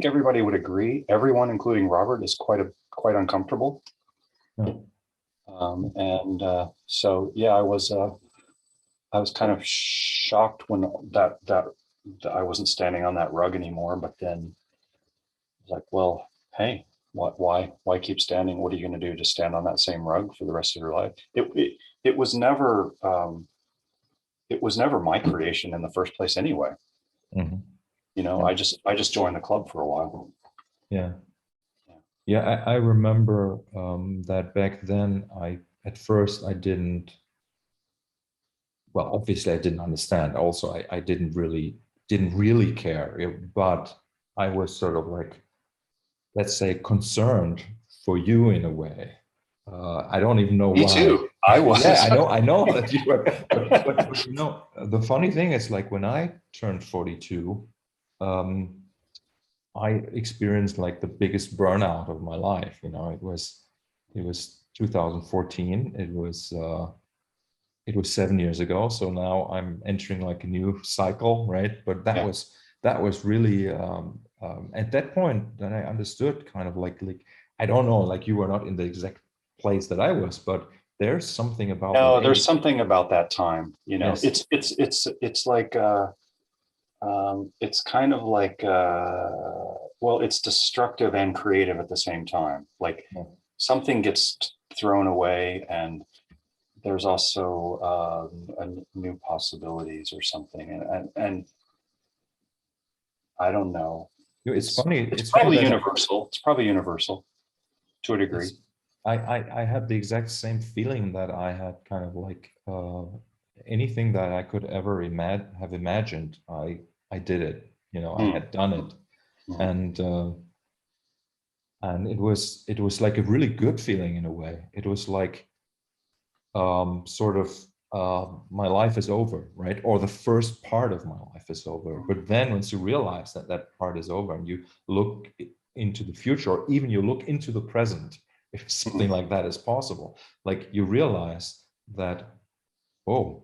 everybody would agree. Everyone, including Robert, is quite uncomfortable. Yeah. And so yeah, I was kind of shocked when that I wasn't standing on that rug anymore. But then I was like, well, hey, why keep standing? What are you going to do? Just stand on that same rug for the rest of your life? It was never my creation in the first place anyway. Mm-hmm. I Yeah. just joined the club for a while. Yeah. Yeah, I remember that back then at first I didn't, well, obviously I didn't understand. Also, I didn't really care, but I was sort of like, let's say, concerned for you in a way. I don't even know Me why. too. I Yeah, was. I know that you were, but the funny thing is like when I turned 42, um, I experienced like the biggest burnout of my life. It was 2014. It was 7 years ago. So now I'm entering like a new cycle, right? But that Yeah. was really at that point that I understood kind of like I don't know, like you were not in the exact place that I was, but there's something about that No, there's age. something about that time. Yes. It's like it's kind of like well, it's destructive and creative at the same time. Like Yeah. something gets thrown away, and there's also new possibilities or something. And I don't know. It's funny. It's It's funny probably that universal. It's probably universal to a degree. it's I had the exact same feeling that I had kind of like anything that I could ever have imagined, I did it. I Hmm. had done it, Hmm. and it was like a really good feeling in a way. It was like sort of my life is over, right? Or the first part of my life is over. But then once you realize that that part is over and you look into the future, or even you look into the present, if Hmm. something like that is possible, like you realize that, oh,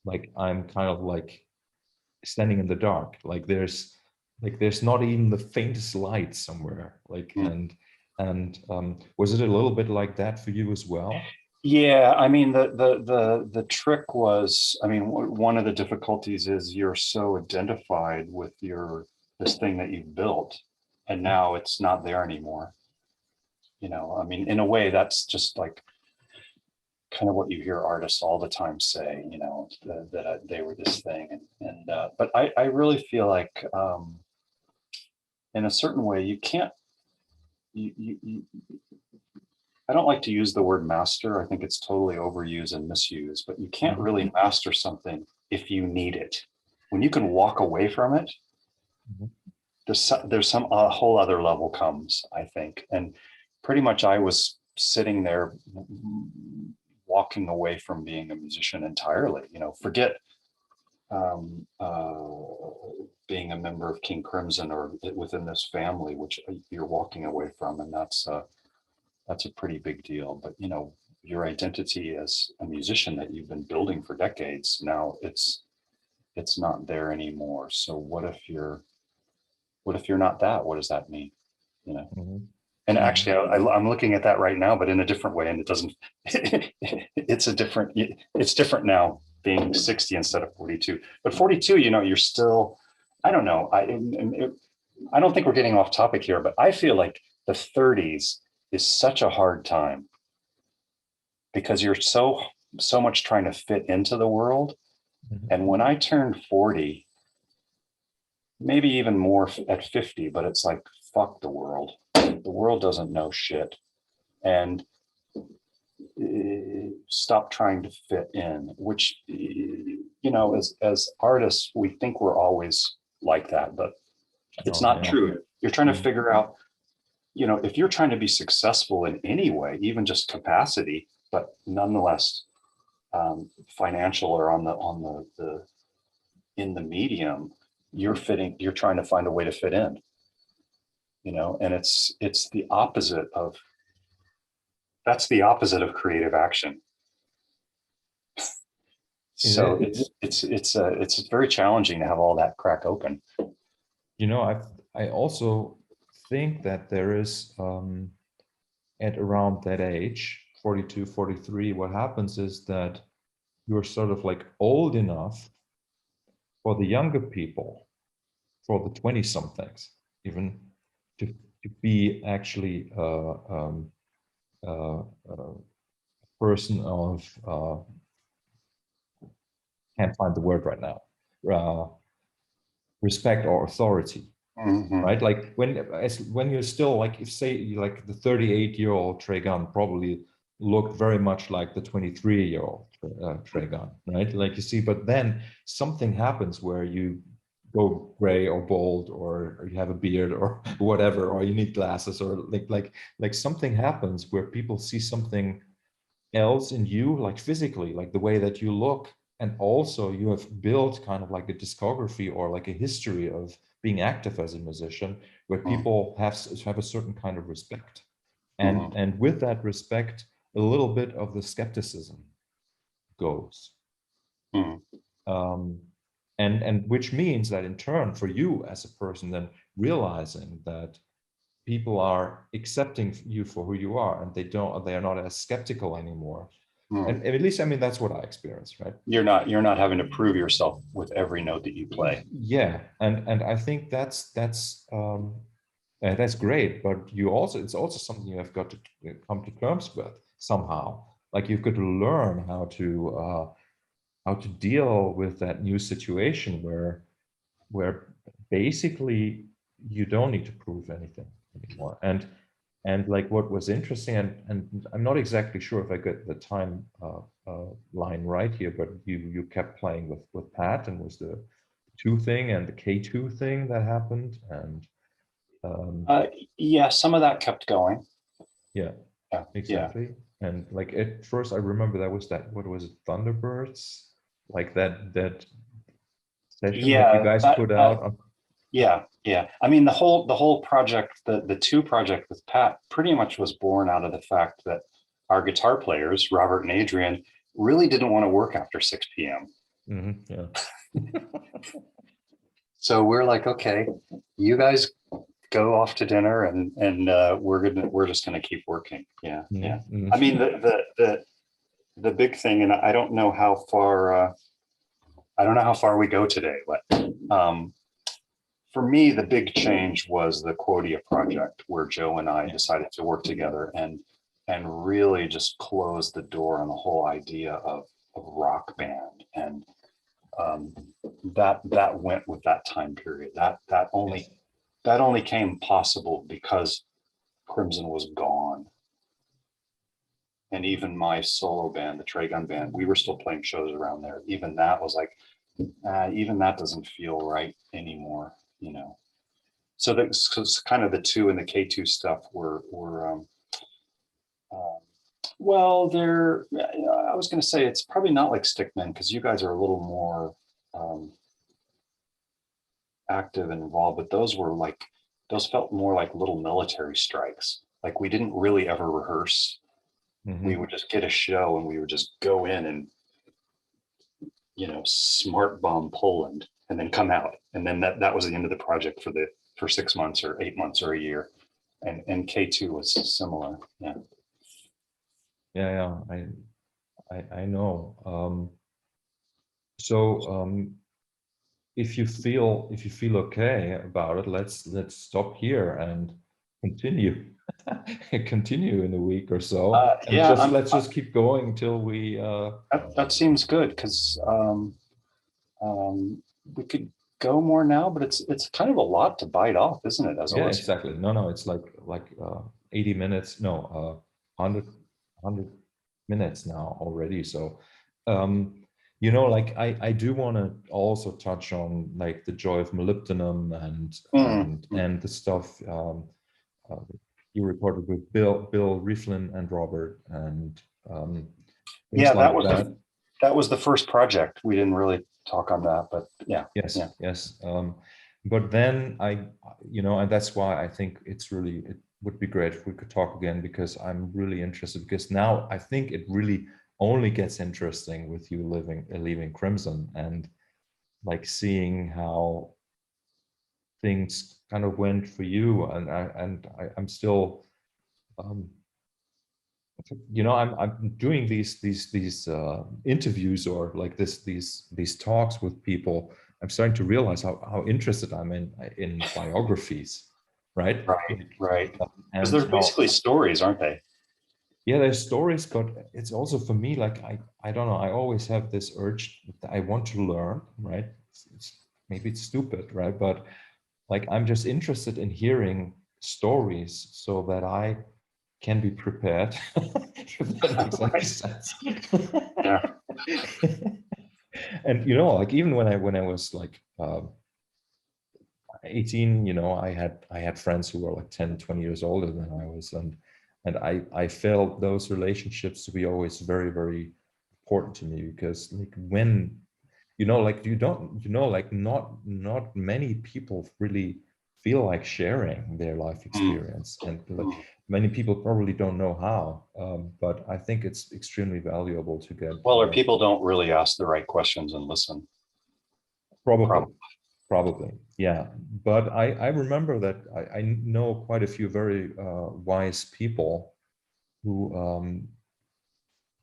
like I'm kind of like standing in the dark. Like there's not even the faintest light somewhere. Like and was it a little bit like that for you as well? Yeah, I mean the trick was, I mean, one of the difficulties is you're so identified with this thing that you've built, and now it's not there anymore. You know, I mean, in a way, that's just like kind of what you hear artists all the time say. You know, that they were this thing, and but I really feel like in a certain way you can't. You I don't like to use the word master. I think it's totally overused and misused, but you can't really master something if you need it. When you can walk away from it, Mhm. there's some a whole other level comes, I think. And pretty much I was sitting there walking away from being a musician entirely, you know, forget um, uh, being a member of King Crimson or within this family, which you're walking away from. And that's a pretty big deal. But you know, your identity as a musician that you've been building for decades, now it's not there anymore. So what if you're not that? What does that mean? You know? Mhm. And Mhm. actually, I'm looking at that right now, but in a different way, and it doesn't. It's different now, being 60 instead of 42. But 42, you know, you're still. I don't know. I don't think we're getting off topic here, but I feel like the 30s is such a hard time because you're so much trying to fit into the world. Mhm. And when I turned 40, maybe even more at 50, but it's like, fuck the world. The world doesn't know shit. And stop trying to fit in, which, you know, as artists, we think we're always like that, but it's Oh not yeah. true. You're trying to Mhm. figure out, you know, if you're trying to be successful in any way, even just capacity, but nonetheless financial or the in the medium, you're trying to find a way to fit in, you know, and it's the opposite of that's the opposite of creative action. It So is. it's very challenging to have all that crack open. You know, I also think that there is at around that age, 42, 43, what happens is that you're sort of like old enough for the younger people, for the 20 somethings, even to be actually uh, a person of, can't find the word right now, uh, respect or authority. Mm-hmm. Right? Like when you're still like, if say like the 38-year-old Trey Gunn probably looked very much like the 23-year-old Trey Gunn, right? Like you see, but then something happens where you go gray or bald or you have a beard or whatever, or you need glasses or like something happens where people see something else in you, like physically, like the way that you look. And also you have built kind of like a discography or like a history of being active as a musician where people have a certain kind of respect. Mm-hmm. And with that respect, a little bit of the skepticism goes. Mm-hmm. Um, and which means that in turn for you as a person, then realizing that people are accepting you for who you are and they are not as skeptical anymore. Mm-hmm. And at least, I mean, that's what I experienced, right? You're not having to prove yourself with every note that you play. Yeah, and I think that's great, but you also it's also something you have got to come to terms with somehow. Like you've got to learn how to deal with that new situation where basically you don't need to prove anything anymore. And like what was interesting, and I'm not exactly sure if I get the time line right here, but you kept playing with Pat and was the two thing and the K2 thing that happened, and um, Uh, yeah, some of that kept going. yeah, Yeah, yeah, exactly. And like at first, I remember that was that, what was it, Thunderbirds, like that session that you yeah. guys put out on. Yeah, yeah. I mean, the whole project, the two project with Pat, pretty much was born out of the fact that our guitar players, Robert and Adrian, really didn't want to work after 6 p.m. Yeah. So we're like, okay, you guys go off to dinner, and we're just gonna keep working. Yeah, yeah. Mhm. I mean, the big thing, and I don't know how far we go today, but for me, the big change was the Quotia project, where Joe and I decided to work together and really just close the door on the whole idea of rock band. And um, that went with that time period. Yes. That only came possible because Crimson was gone. And even my solo band, the Trey Gunn band, we were still playing shows around there. Even that was like, even that doesn't feel right anymore, you know. So that's kind of the two and the K2 stuff were uh, well, they're. I was going to say it's probably not like Stickman, because you guys are a little more um, active and involved, but those felt more like little military strikes. Like we didn't really ever rehearse. We Mhm. would just get a show and we would just go in and smart bomb Poland and then come out. And then that was the end of the project for 6 months or 8 months or a year. And K2 was similar. Yeah. Yeah, I know. So if you feel okay about it, let's stop here and continue continue in a week or so, and Yeah, let's just keep going till we that seems good, because we could go more now, but it's kind of a lot to bite off, isn't it? As yeah, always. exactly. No, it's like 80 minutes, no, 100 minutes now already. So like I do want to also touch on like the joy of molybdenum and the stuff uh, you recorded with Bill Rieflin and Robert and things Yeah, like that. that was the first project. We didn't really talk on that, but yeah, Yes, yeah. yes. But then and that's why I think it would be great if we could talk again, because I'm really interested, because now I think it really only gets interesting with you leaving Crimson, and like seeing how things kind of went for you. I'm still, um, I'm doing these interviews, or like these talks with people. I'm starting to realize how interested I'm in biographies, right? Right, right. Because And they're how, basically stories, aren't they? yeah, there's stories, but it's also for me like I don't know. I always have this urge that I want to learn, right? Maybe it's stupid, right? But like I'm just interested in hearing stories so that I can be prepared, if that makes any Right. sense. Yeah. And like even when I was like 18, I had friends who were like 10, 20 years older than I was, and I felt those relationships to be always very, very important to me, because like when like you don't like not many people really feel like sharing their life Mm, experience, and like mm. many people probably don't know how, but I think it's extremely valuable to get Well, or people don't really ask the right questions and listen. probably Probably. probably, yeah. But I remember that I know quite a few very wise people who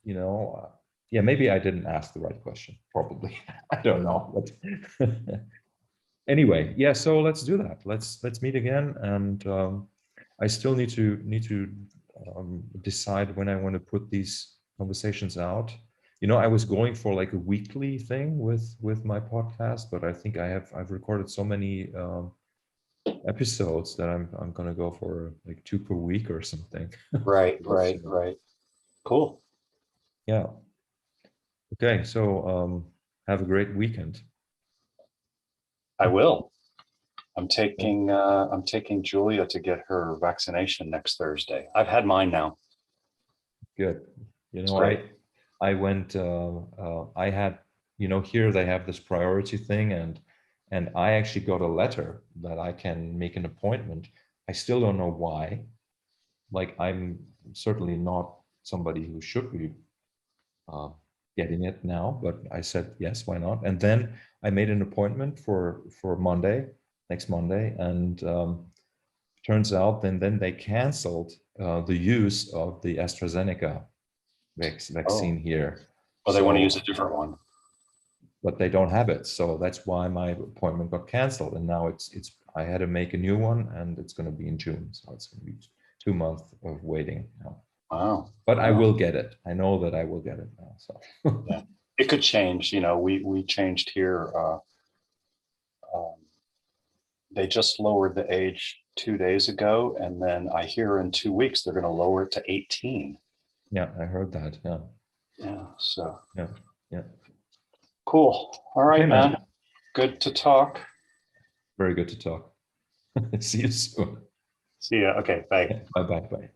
you know uh, yeah, maybe I didn't ask the right question, probably. I don't know, but anyway, yeah, so let's do that. Let's meet again, and I still need to decide when I want to put these conversations out. I was going for like a weekly thing with my podcast, but I think I've recorded so many episodes that I'm gonna go for like 2 per week or something. Right, So, right, right. Cool. yeah. Okay. So have a great weekend. I will. I'm taking Julia to get her vaccination next Thursday. I've had mine now. Good. It's great. I went, I had, here they have this priority thing, and I actually got a letter that I can make an appointment. I still don't know why. Like I'm certainly not somebody who should be getting it now, but I said yes, why not? And then I made an appointment for Monday, next Monday, and turns out then they canceled the use of the AstraZeneca vaccine here. Oh, they want to So- use a different one. but they don't have it. So that's why my appointment got canceled. And now it's I had to make a new one, and it's going to be in June. So it's going to be 2 months of waiting now. Wow. But I Wow. will get it. I know that I will get it now. So Yeah. It could change. You know, we changed here. They just lowered the age 2 days ago, and then I hear in 2 weeks they're going to lower it to 18. yeah, I heard that. Yeah. Yeah. So Yeah. Yeah. cool. All right, Okay, man. man. Good to talk. Very good to talk. See you soon. See ya. Okay. Bye. Bye bye. Bye.